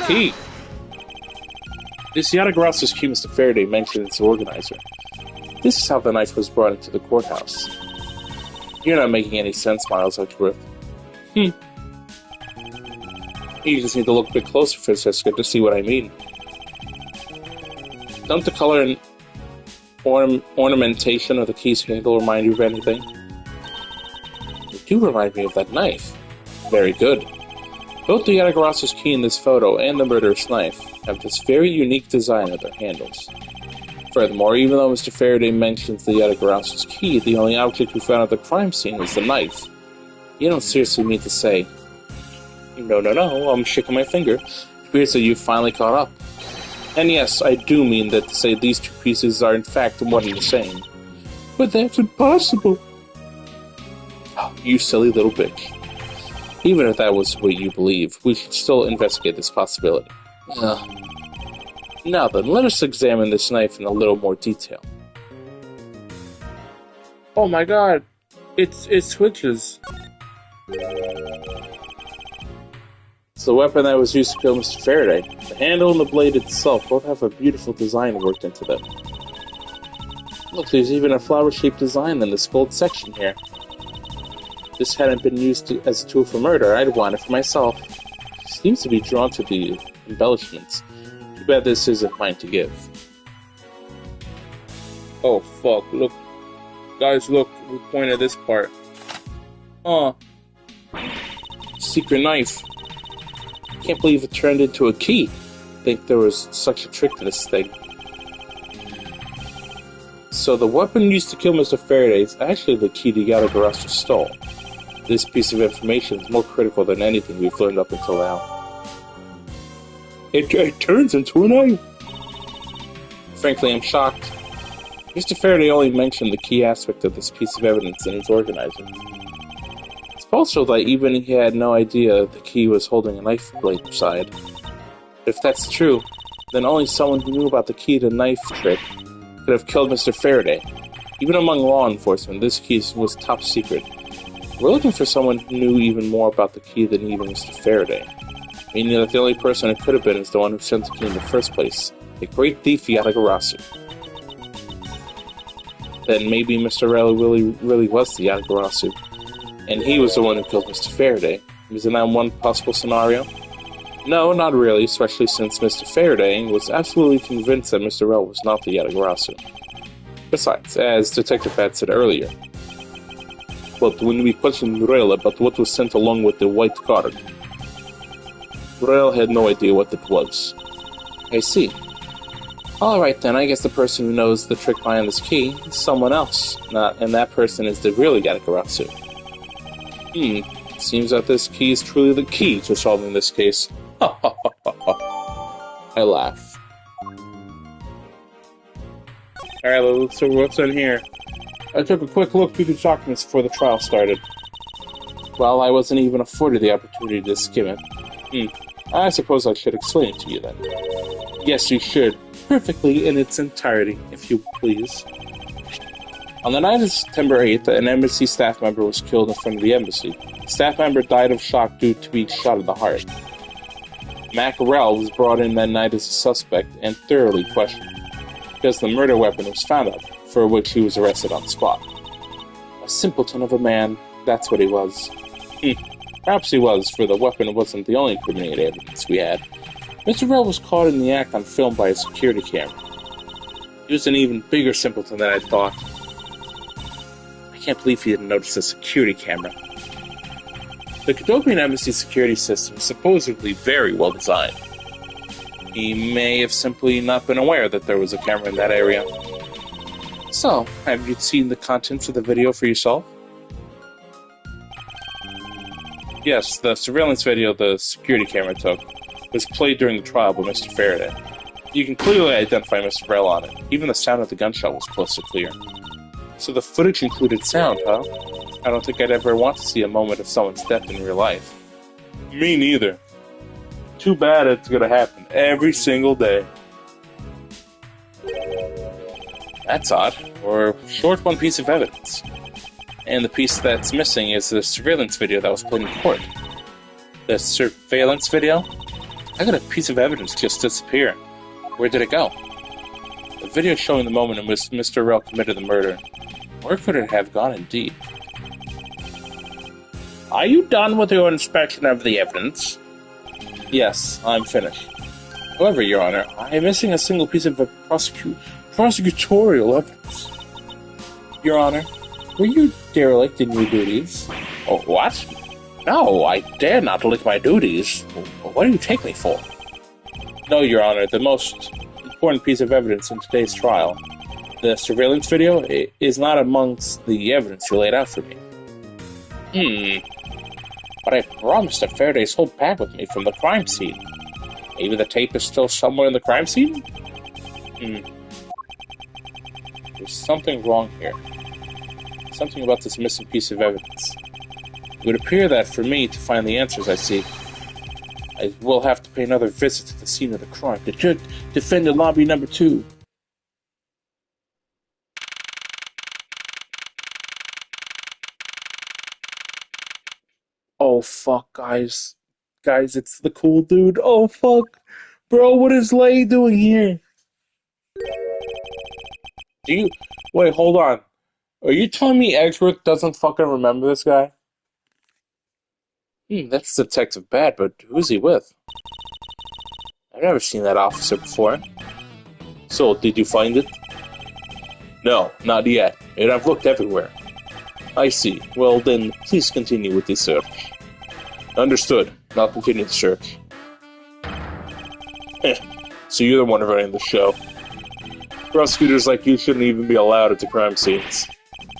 key. This Yatagarasu's key Mr. Faraday mentioned its organizer. This is how the knife was brought into the courthouse. You're not making any sense, Miles Edgeworth. You just need to look a bit closer, Francisca, to see what I mean. Don't the color and ornamentation of the key's handle remind you of anything? They do remind me of that knife. Very good. Both the Yatagarasu's key in this photo and the murderous knife have this very unique design of their handles. Furthermore, even though Mr. Faraday mentions the Yatagarasu's key, the only object we found at the crime scene is the knife. You don't seriously mean to say... No, I'm shaking my finger. It appears that you've finally caught up. And yes, I do mean that to say these two pieces are in fact one and the same. But that's impossible. Oh, you silly little bitch. Even if that was what you believe, we should still investigate this possibility. Now then, let us examine this knife in a little more detail. Oh my god, it switches. It's the weapon that was used to kill Mr. Faraday. The handle and the blade itself both have a beautiful design worked into them. Look, there's even a flower-shaped design in this gold section here. If this hadn't been used as a tool for murder, I'd want it for myself. Seems to be drawn to the embellishments. Too bad this isn't mine to give. Oh fuck, look. Guys, look, we pointed this part. Secret knife. Can't believe it turned into a key. Think there was such a trick to this thing. So the weapon used to kill Mr. Faraday is actually the key the Yatagarasu stole. This piece of information is more critical than anything we've learned up until now. It turns into a knife. Frankly, I'm shocked. Mr. Faraday only mentioned the key aspect of this piece of evidence in his organizer. It's also that even he had no idea the key was holding a knife blade inside. If that's true, then only someone who knew about the key to knife trick could have killed Mr. Faraday. Even among law enforcement, this key was top secret. We're looking for someone who knew even more about the key than even Mr. Faraday. Meaning that the only person it could have been is the one who sent the key in the first place. The great thief Yatagarasu. Then maybe Mr. Rella really was the Yatagarasu. And he was the one who killed Mr. Faraday. Isn't that one possible scenario? No, not really, especially since Mr. Faraday was absolutely convinced that Mr. Rell was not the Yatagarasu. Besides, as Detective Pat said earlier, but when we questioned Rell about what was sent along with the white card, Rell had no idea what it was. I see. Alright then, I guess the person who knows the trick behind this key is someone else, and that person is the real Yatagarasu. Seems that this key is truly the key to solving this case. Ha ha ha ha ha. I laugh. Alright, so what's in here? I took a quick look through the documents before the trial started. Well, I wasn't even afforded the opportunity to skim it. I suppose I should explain it to you then. Yes, you should. Perfectly in its entirety, if you please. On the night of September 8th, an embassy staff member was killed in front of the embassy. The staff member died of shock due to being shot in the heart. Mac Rell was brought in that night as a suspect and thoroughly questioned, because the murder weapon was found out, for which he was arrested on the spot. A simpleton of a man, that's what he was. Perhaps he was, for the weapon wasn't the only incriminating evidence we had. Mr. Rell was caught in the act on film by a security camera. He was an even bigger simpleton than I thought. I can't believe he didn't notice the security camera. The Cadopian Embassy security system is supposedly very well designed. He may have simply not been aware that there was a camera in that area. So, have you seen the contents of the video for yourself? Yes, the surveillance video the security camera took was played during the trial by Mr. Faraday. You can clearly identify Mr. Rell on it. Even the sound of the gunshot was close to clear. So the footage included sound, huh? I don't think I'd ever want to see a moment of someone's death in real life. Me neither. Too bad it's gonna happen every single day. That's odd. We're short one piece of evidence. And the piece that's missing is the surveillance video that was played in court. The surveillance video? I got a piece of evidence just disappear. Where did it go? The video showing the moment in which Mr. Rell committed the murder. Where could it have gone indeed? Are you done with your inspection of the evidence? Yes, I'm finished. However, Your Honor, I am missing a single piece of prosecutorial evidence. Your Honor, were you derelict in your duties? Oh, what? No, I dare not neglect my duties. What do you take me for? No, Your Honor, the most important piece of evidence in today's trial, the surveillance video, is not amongst the evidence you laid out for me. But I promised that Faraday's whole bag with me from the crime scene. Maybe the tape is still somewhere in the crime scene? There's something wrong here. Something about this missing piece of evidence. It would appear that for me to find the answers I seek, I will have to pay another visit to the scene of the crime to defend the lobby number 2. Oh, fuck, guys. Guys, it's the cool dude. Oh, fuck. Bro, what is Lay doing here? Wait, hold on. Are you telling me Edgeworth doesn't fucking remember this guy? That's Detective Bad, but who's he with? I've never seen that officer before. So, did you find it? No, not yet, and I've looked everywhere. I see. Well then, please continue with the search. Understood. I'll continue the search. So you're the one running the show. Prosecutors like you shouldn't even be allowed at the crime scenes.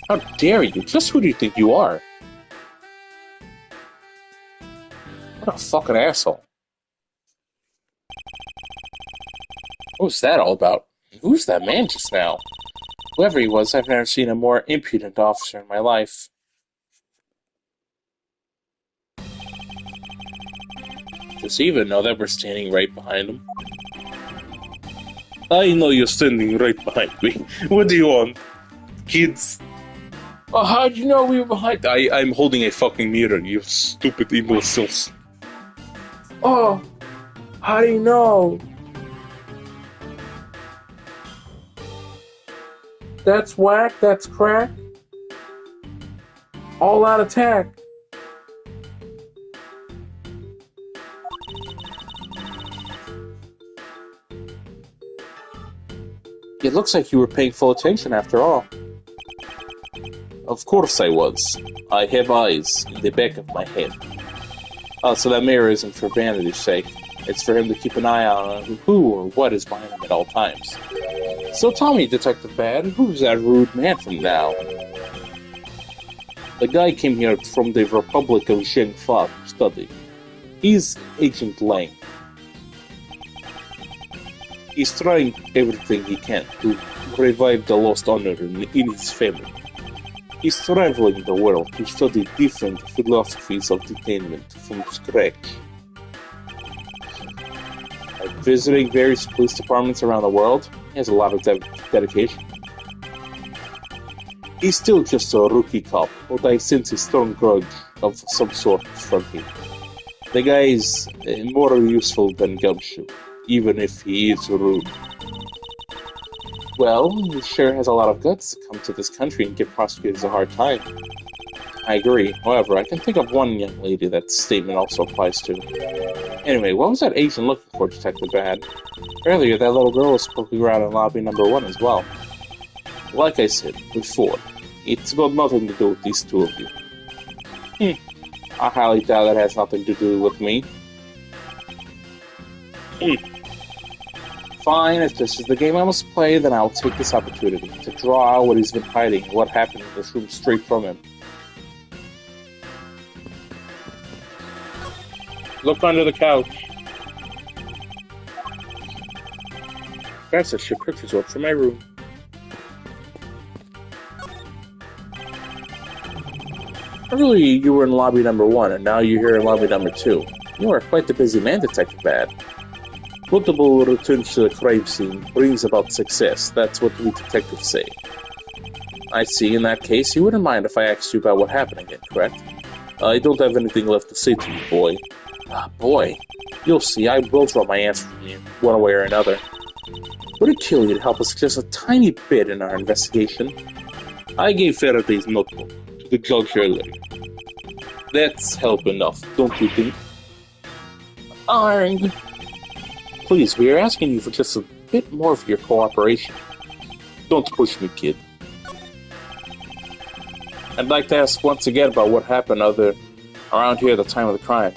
How dare you? Just who do you think you are? What a fucking asshole. What was that all about? Who's that man just now? Whoever he was, I've never seen a more impudent officer in my life. Does he even know that we're standing right behind him? I know you're standing right behind me. What do you want? Kids? Oh, how'd you know we were behind? I'm holding a fucking mirror, you stupid imbeciles. Oh, how do you know? That's whack, that's crack. All out attack. It looks like you were paying full attention after all. Of course I was. I have eyes in the back of my head. Oh, so that mirror isn't for vanity's sake. It's for him to keep an eye on who or what is behind him at all times. So tell me, Detective Bad, who's that rude man from now? The guy came here from the Republic of Zhengfa to study. He's Agent Lang. He's trying everything he can to revive the lost honor in his family. He's traveling the world to study different philosophies of detainment from scratch. Visiting various police departments around the world, he has a lot of dedication. He's still just a rookie cop, but I sense a strong grudge of some sort from him. The guy is more useful than Gumshoe, even if he is rude. Well, he sure has a lot of guts to come to this country and give prosecutors a hard time. I agree. However, I can think of one young lady that statement also applies to. Anyway, what was that agent looking for, Detective Bad? Earlier, that little girl was poking around in lobby number 1 as well. Like I said before, it's got nothing to do with these two of you. I highly doubt that has nothing to do with me. Fine, if this is the game I must play, then I'll take this opportunity to draw out what he's been hiding and what happened in this room straight from him. Look under the couch. That's a ship pictures up from my room. Earlier you were in lobby number 1, and now you're here in lobby number 2. You are quite the busy man, Detective Bad. Multiple returns to the crime scene brings about success. That's what we detectives say. I see. In that case, you wouldn't mind if I asked you about what happened again, correct? I don't have anything left to say to you, boy. Ah, boy. You'll see, I will draw my answer from you, one way or another. Would it kill you to help us just a tiny bit in our investigation? I gave Faraday's notebook to the judge earlier. That's help enough, don't you think? Arg! Please, we are asking you for just a bit more of your cooperation. Don't push me, kid. I'd like to ask once again about what happened around here at the time of the crime.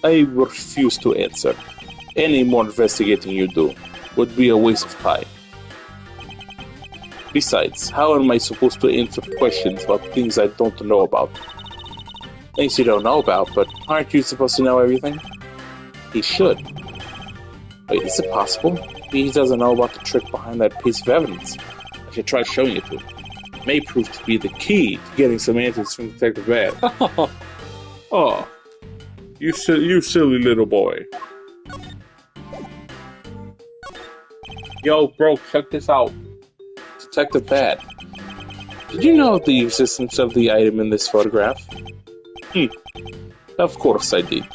I refuse to answer. Any more investigating you do would be a waste of time. Besides, how am I supposed to answer questions about things I don't know about? Things you don't know about, but aren't you supposed to know everything? He should. Wait, is it possible? Maybe he doesn't know about the trick behind that piece of evidence. I should try showing it to him. It may prove to be the key to getting some answers from Detective Bad. Oh, you silly little boy. Yo, bro, check this out. Detective Bad. Did you know the existence of the item in this photograph? Of course I did.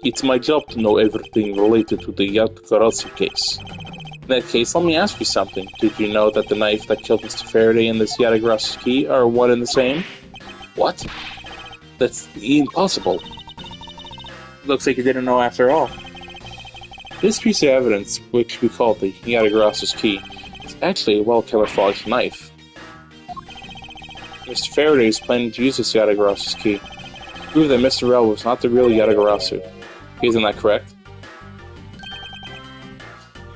It's my job to know everything related to the Yatagarasu case. In that case, let me ask you something. Did you know that the knife that killed Mr. Faraday and this Yatagarasu key are one and the same? What? That's impossible. Looks like you didn't know after all. This piece of evidence, which we call the Yatagarasu key, is actually a well-camouflaged knife. Mr. Faraday is planning to use this Yatagarasu key to prove that Mr. Rell was not the real Yatagarasu. Isn't that correct?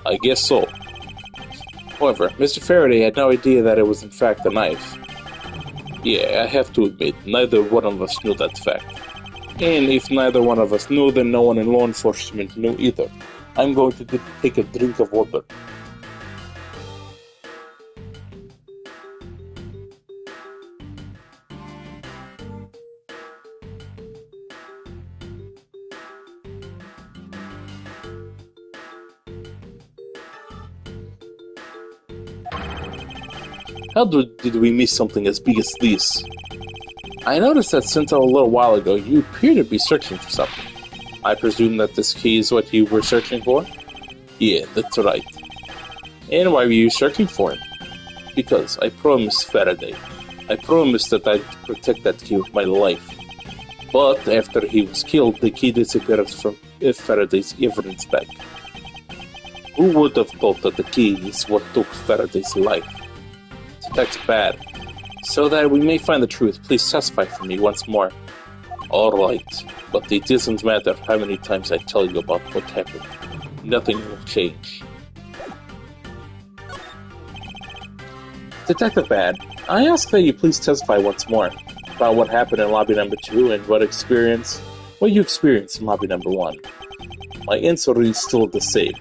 I guess so. However, Mr. Faraday had no idea that it was in fact a knife. Yeah, I have to admit, neither one of us knew that fact. And if neither one of us knew, then no one in law enforcement knew either. I'm going to take a drink of water. How did we miss something as big as this? I noticed that since a little while ago, you appear to be searching for something. I presume that this key is what you were searching for? Yeah, that's right. And why were you searching for it? Because I promised Faraday. I promised that I'd protect that key with my life. But after he was killed, the key disappeared from Faraday's evidence bag. Who would have thought that the key is what took Faraday's life? Detective Bad. So that we may find the truth, please testify for me once more. Alright, but it doesn't matter how many times I tell you about what happened. Nothing will change. Detective Bad, I ask that you please testify once more about what happened in lobby number 2 and what you experienced in lobby number 1. My answer is still the same,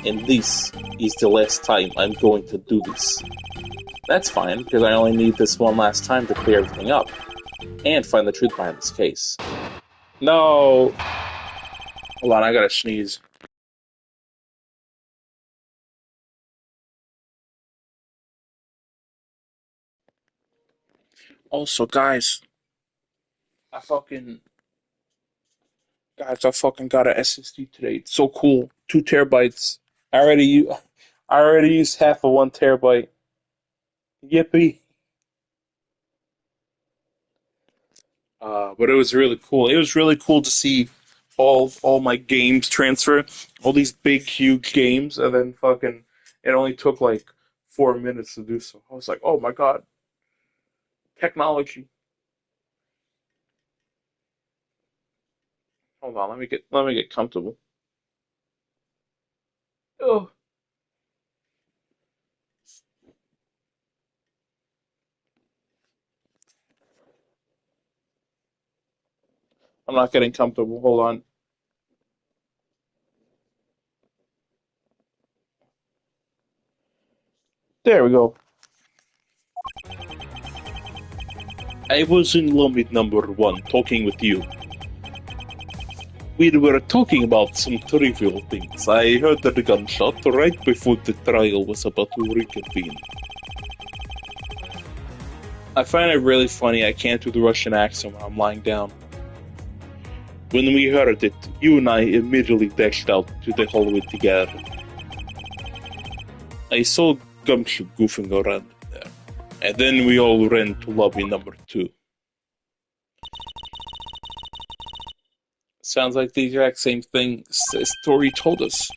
and this is the last time I'm going to do this. That's fine, because I only need this one last time to clear everything up and find the truth behind this case. No! Hold on, I gotta sneeze. Also, guys, I fucking got an SSD today. It's so cool. 2 terabytes. I already used half of 1 terabyte. Yippee. But it was really cool. It was really cool to see all my games transfer, all these big, huge games, and then fucking, it only took like 4 minutes to do so. I was like, oh my god, technology. Hold on, let me get comfortable. Oh, I'm not getting comfortable. Hold on. There we go. I was in lobby number 1 talking with you. We were talking about some trivial things. I heard the gunshot right before the trial was about to reconvene. I find it really funny I can't do the Russian accent when I'm lying down. When we heard it, you and I immediately dashed out to the hallway together. I saw Gumshoe goofing around there, and then we all ran to lobby number 2. Sounds like the exact same thing Story told us.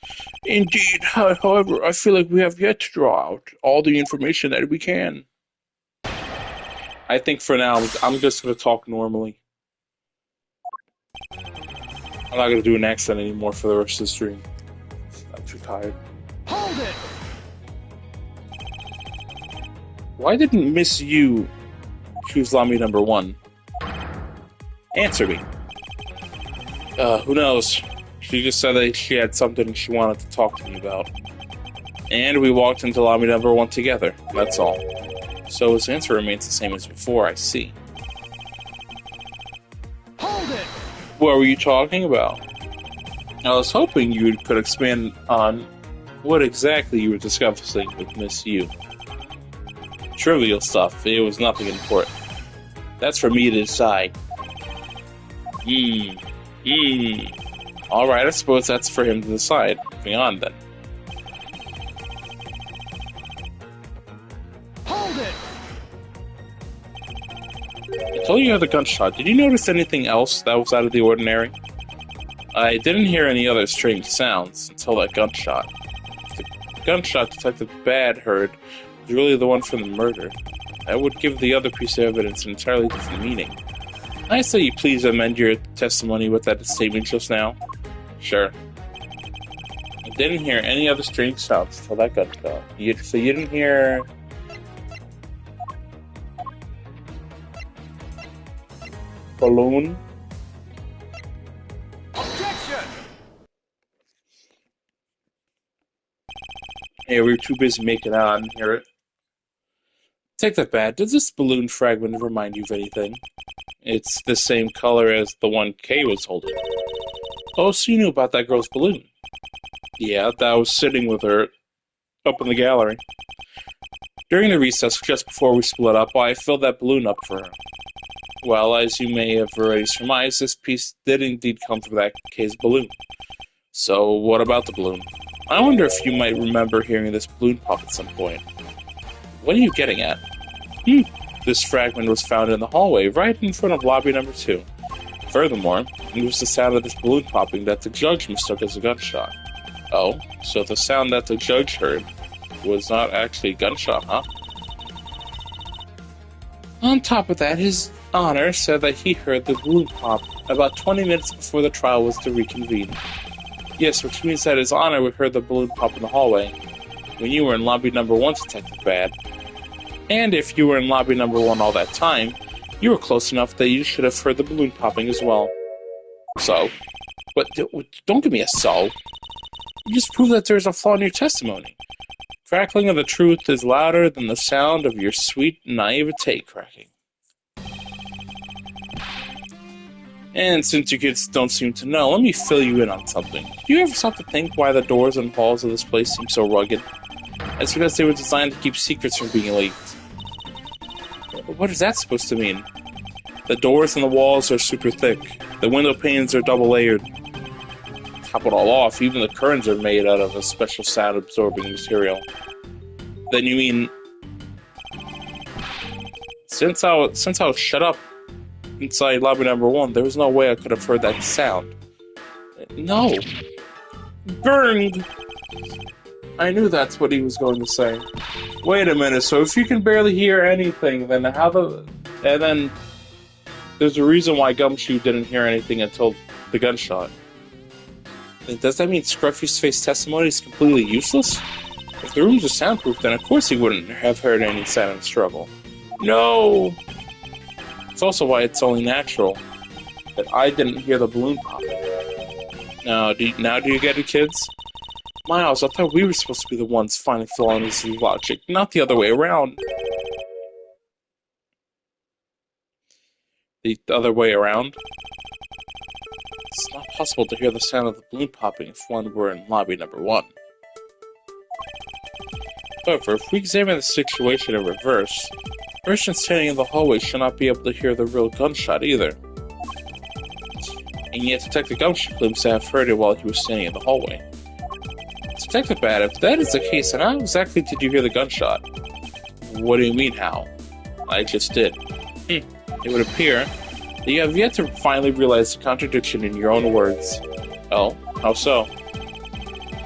Indeed, however, I feel like we have yet to draw out all the information that we can. I think for now, I'm just going to talk normally. I'm not going to do an accent anymore for the rest of the stream. I'm too tired. Hold it! Why didn't Miss You choose Lobby number 1? Answer me. Who knows? She just said that she had something she wanted to talk to me about. And we walked into lobby number 1 together, that's all. So his answer remains the same as before, I see. Hold it! What were you talking about? I was hoping you could expand on what exactly you were discussing with Miss Yu. Trivial stuff, it was nothing important. That's for me to decide. Alright, I suppose that's for him to decide. Moving on, then. Hold it! Until you heard the gunshot, did you notice anything else that was out of the ordinary? I didn't hear any other strange sounds until that gunshot. The gunshot Detective Bad heard was really the one from the murder. That would give the other piece of evidence an entirely different meaning. I say you please amend your testimony with that statement just now. Sure. I didn't hear any other strange sounds until that gunshot. So you didn't hear... balloon? Objection! Yeah, we were too busy making out, I didn't hear it. Take that back. Does this balloon fragment remind you of anything? It's the same color as the one Kay was holding. Oh, so you knew about that girl's balloon? Yeah, that was sitting with her up in the gallery. During the recess, just before we split up, I filled that balloon up for her. Well, as you may have already surmised, this piece did indeed come from that Kay's balloon. So, what about the balloon? I wonder if you might remember hearing this balloon pop at some point. What are you getting at? This fragment was found in the hallway, right in front of lobby number 2. Furthermore, it was the sound of this balloon popping that the judge mistook as a gunshot. Oh, so the sound that the judge heard was not actually a gunshot, huh? On top of that, His Honor said that he heard the balloon pop about 20 minutes before the trial was to reconvene. Yes, which means that His Honor heard the balloon pop in the hallway when you were in lobby number 1, Detective Bad. And if you were in lobby number 1 all that time, you were close enough that you should have heard the balloon popping as well. So? But don't give me a so. You just proved that there's a flaw in your testimony. Crackling of the truth is louder than the sound of your sweet naivete cracking. And since you kids don't seem to know, let me fill you in on something. Do you ever stop to think why the doors and walls of this place seem so rugged? It's because they were designed to keep secrets from being leaked. What is that supposed to mean? The doors and the walls are super thick. The window panes are double layered. Top it all off, even the curtains are made out of a special sound-absorbing material. Then you mean... Since I was shut up inside lobby number 1, there was no way I could have heard that sound. No. Burned! I knew that's what he was going to say. Wait a minute, so if you can barely hear anything, then how the... And then... There's a reason why Gumshoe didn't hear anything until the gunshot. Does that mean Scruffy's face testimony is completely useless? If the rooms are soundproof, then of course he wouldn't have heard any sound struggle. No! It's also why it's only natural that I didn't hear the balloon pop. Now do you get it, kids? Miles, I thought we were supposed to be the ones finding flaws in his logic, not the other way around. The other way around? It's not possible to hear the sound of the balloon popping if one were in lobby number 1. However, if we examine the situation in reverse, the person standing in the hallway should not be able to hear the real gunshot either. and yet Detective Gumshoe claims to have heard it while he was standing in the hallway. Detective Bad, if that is the case, then how exactly did you hear the gunshot? What do you mean, how? I just did. It would appear that you have yet to finally realize the contradiction in your own words. Oh, how so?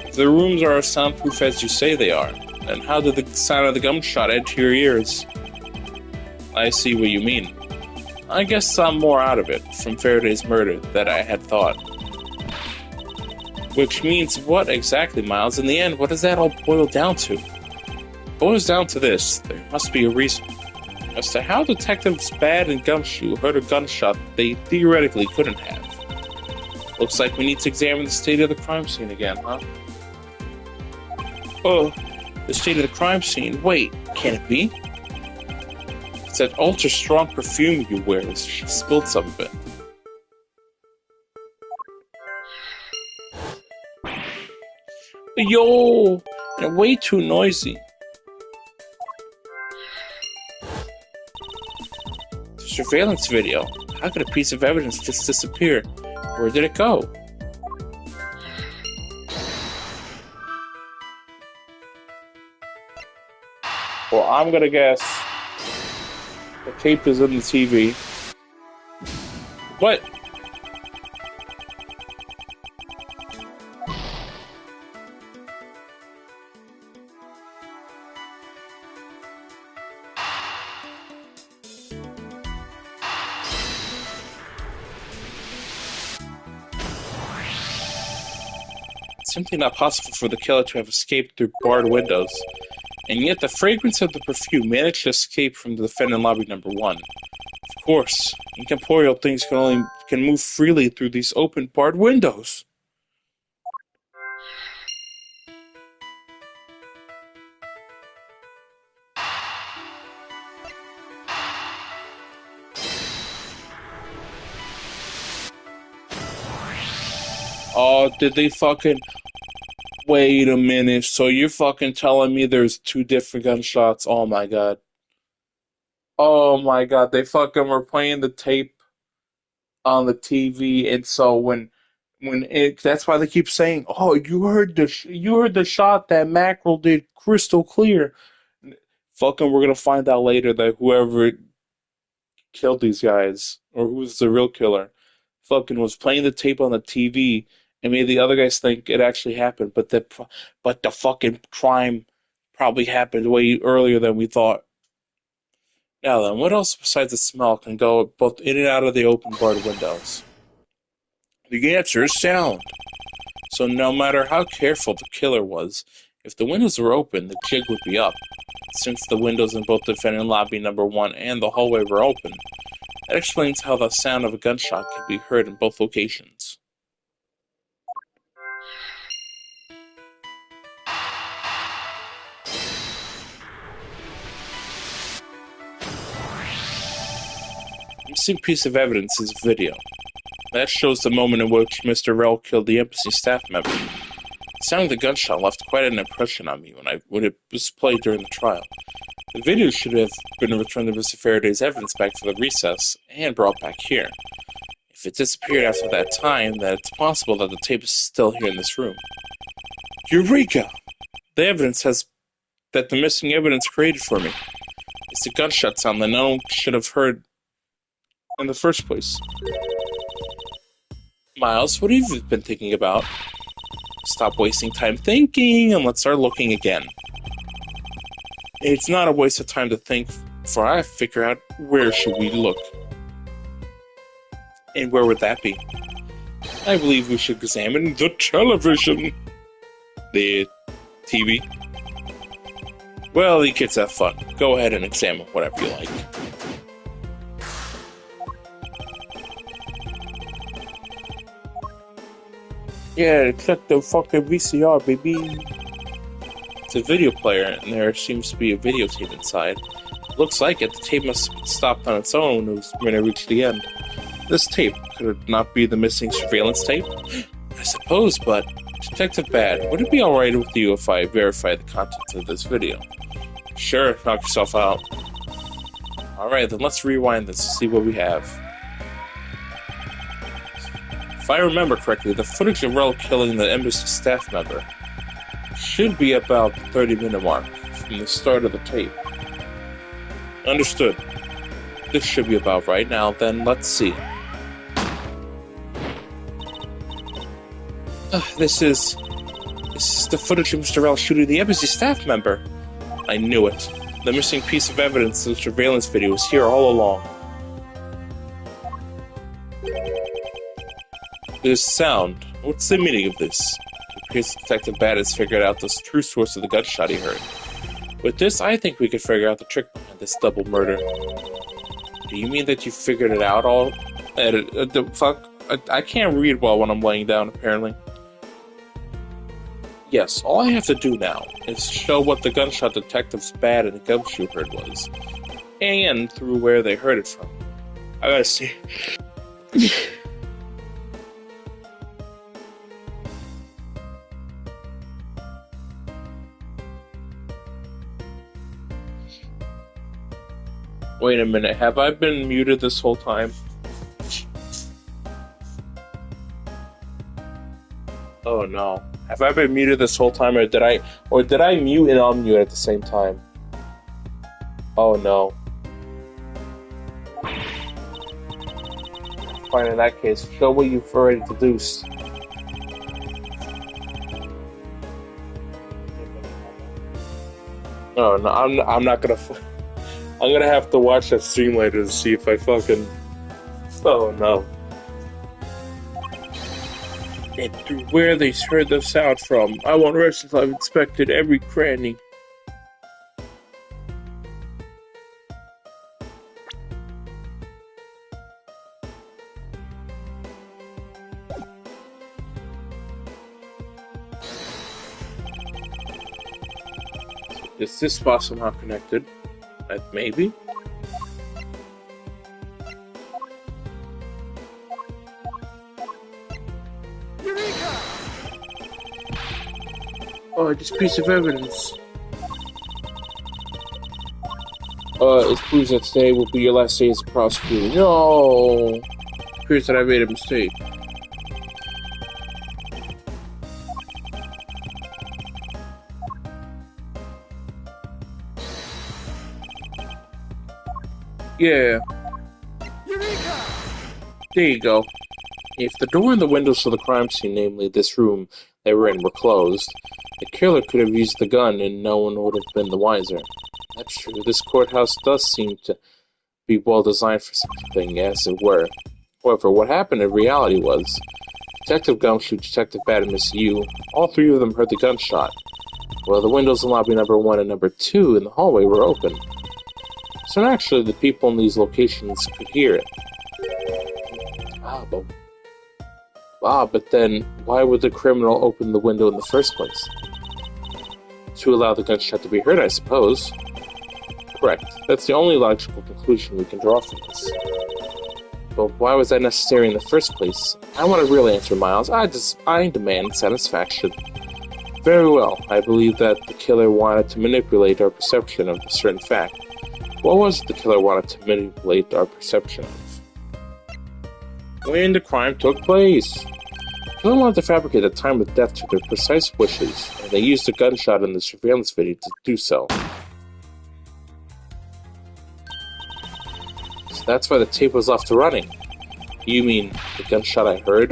If the rooms are as soundproof as you say they are, then how did the sound of the gunshot enter your ears? I see what you mean. I guess I'm more out of it from Faraday's murder than I had thought. Which means what exactly, Miles? In the end, what does that all boil down to? It boils down to this. There must be a reason. As to how Detectives Bad and Gumshoe heard a gunshot they theoretically couldn't have. Looks like we need to examine the state of the crime scene again, huh? Oh, the state of the crime scene? Wait, can it be? It's that ultra-strong perfume you wear. She spilled some of it. Yo! And way too noisy. The surveillance video. How could a piece of evidence just disappear? Where did it go? Well, I'm gonna guess the tape is in the TV. What? It's simply not possible for the killer to have escaped through barred windows. And yet the fragrance of the perfume managed to escape from the defendant lobby number 1. Of course, incorporeal things can move freely through these open barred windows. Oh, did they fucking... Wait a minute, so you're fucking telling me there's 2 different gunshots? Oh my god. Oh my god, they fucking were playing the tape on the TV, and so that's why they keep saying, "Oh, you heard the shot that Mackerel did crystal clear." Fucking, we're gonna find out later that whoever killed these guys, or who's the real killer, fucking was playing the tape on the TV and made the other guys think it actually happened, but the fucking crime probably happened way earlier than we thought. Now then, what else besides the smell can go both in and out of the open barred windows? The answer is sound. So no matter how careful the killer was, if the windows were open, the jig would be up. Since the windows in both defendant lobby number 1 and the hallway were open, that explains how the sound of a gunshot could be heard in both locations. The missing piece of evidence is video. That shows the moment in which Mr. Rell killed the embassy staff member. The sound of the gunshot left quite an impression on me when it was played during the trial. The video should have been returned to Mr. Faraday's evidence bag for the recess and brought back here. If it disappeared after that time, then it's possible that the tape is still here in this room. Eureka! The evidence has that the missing evidence created for me. It's the gunshot sound that no one should have heard in the first place. Miles, what have you been thinking about? Stop wasting time thinking and let's start looking again. It's not a waste of time to think, for I figure out where should we look. And where would that be? I believe we should examine the television. The TV. Well, you kids have fun. Go ahead and examine whatever you like. Yeah, check the fucking VCR, baby. It's a video player, and there seems to be a videotape inside. Looks like it. The tape must have stopped on its own when it reached the end. This tape, could it not be the missing surveillance tape? I suppose, but Detective Bad, would it be alright with you if I verify the contents of this video? Sure, knock yourself out. Alright, then let's rewind this to see what we have. I remember correctly, the footage of Rel killing the embassy staff member should be about the 30-minute mark from the start of the tape. Understood. This should be about right now, then let's see. This is the footage of Mr. Rel shooting the embassy staff member. I knew it. The missing piece of evidence in the surveillance video was here all along. This sound. What's the meaning of this? It appears Detective Bad has figured out the true source of the gunshot he heard. With this, I think we could figure out the trick behind this double murder. Do you mean that you figured it out all? The fuck? I can't read well when I'm laying down, apparently. Yes, all I have to do now is show what the gunshot Detectives Bad and Gumshoe heard was, and through where they heard it from. I gotta see. Wait a minute, have I been muted this whole time? Oh no. Have I been muted this whole time, or did I mute and unmute at the same time? Oh no. Fine, in that case, show what you've already deduced. Oh no, I'm not gonna. I'm gonna have to watch that stream later to see if I fucking. Oh no. And through where they heard the sound from, I won't rest until I've inspected every cranny. Is this spot somehow connected? Maybe? Eureka! Oh, this piece of evidence. It proves that today will be your last day as a prosecutor. No! It appears that I made a mistake. Yeah. Eureka! There you go. If the door and the windows to the crime scene, namely this room they were in, were closed, the killer could have used the gun and no one would have been the wiser. That's true. This courthouse does seem to be well designed for such a thing, as it were. However, what happened in reality was, Detective Gumshoe, Detective Bad, and Miss Yu, all three of them heard the gunshot. Well, the windows in lobby number 1 and number 2 in the hallway were open. So naturally, the people in these locations could hear it. But then, why would the criminal open the window in the first place? To allow the gunshot to be heard, I suppose. Correct. That's the only logical conclusion we can draw from this. But why was that necessary in the first place? I want a real answer, Miles. I demand satisfaction. Very well. I believe that the killer wanted to manipulate our perception of a certain fact. What was it the killer wanted to manipulate our perception of? When the crime took place. The killer wanted to fabricate the time of death to their precise wishes, and they used a gunshot in the surveillance video to do so. So that's why the tape was left running. You mean the gunshot I heard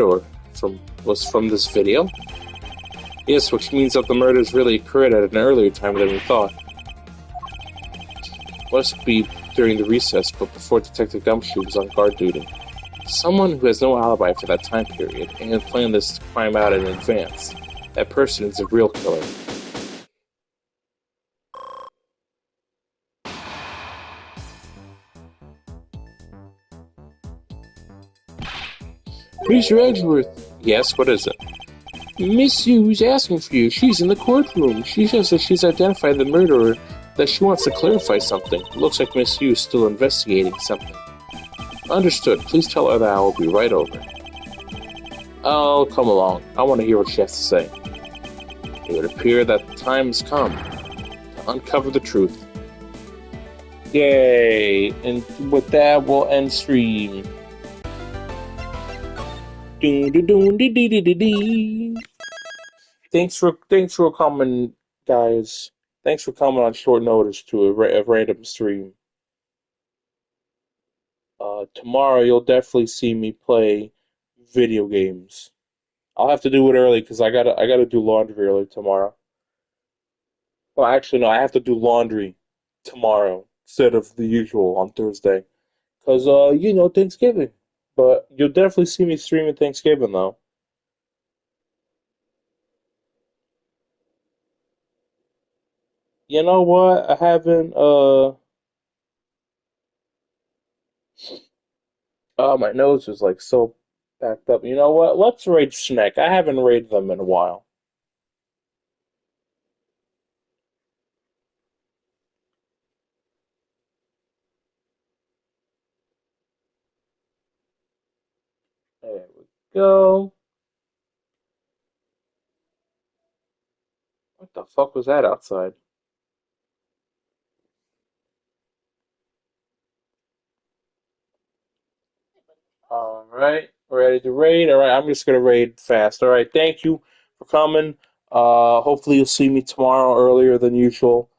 was from this video? Yes, which means that the murders really occurred at an earlier time than we thought. Must be during the recess, but before Detective Gumshoe was on guard duty. Someone who has no alibi for that time period and had planned this crime out in advance. That person is a real killer. Mr. Edgeworth. Yes, what is it? Miss Yu's asking for you. She's in the courtroom. She says that she's identified the murderer, that she wants to clarify something. It looks like Miss Yu is still investigating something. Understood. Please tell her that I will be right over. Oh, come along. I want to hear what she has to say. It would appear that the time has come to uncover the truth. Yay! And with that, we'll end stream. Doo doo doo dee dee dee dee dee. Thanks for coming, guys. Thanks for coming on short notice to a random stream. Tomorrow you'll definitely see me play video games. I'll have to do it early because I gotta do laundry early tomorrow. Well, actually, no, I have to do laundry tomorrow instead of the usual on Thursday. Because, Thanksgiving. But you'll definitely see me streaming Thanksgiving, though. You know what? I haven't, oh, my nose is like so backed up. You know what? Let's raid Schneck. I haven't raided them in a while. There we go. What the fuck was that outside? All right, ready to raid. All right, I'm just gonna raid fast. All right, thank you for coming. Hopefully you'll see me tomorrow earlier than usual.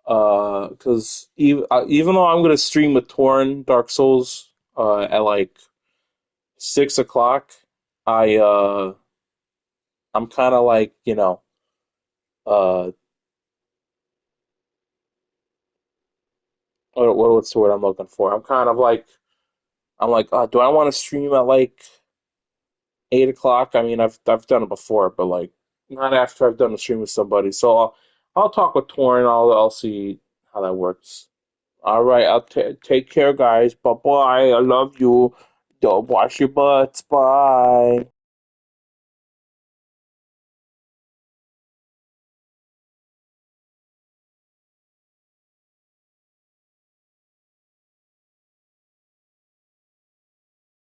Because even though I'm gonna stream with Torn Dark Souls at like 6 o'clock, I I'm kind of like uh what's the word I'm looking for? I'm like, do I want to stream at like 8 o'clock? I mean, I've done it before, but like not after I've done a stream with somebody. So I'll talk with Torn. I'll see how that works. All right, I'll take care, guys. Bye bye. I love you. Don't wash your butts. Bye.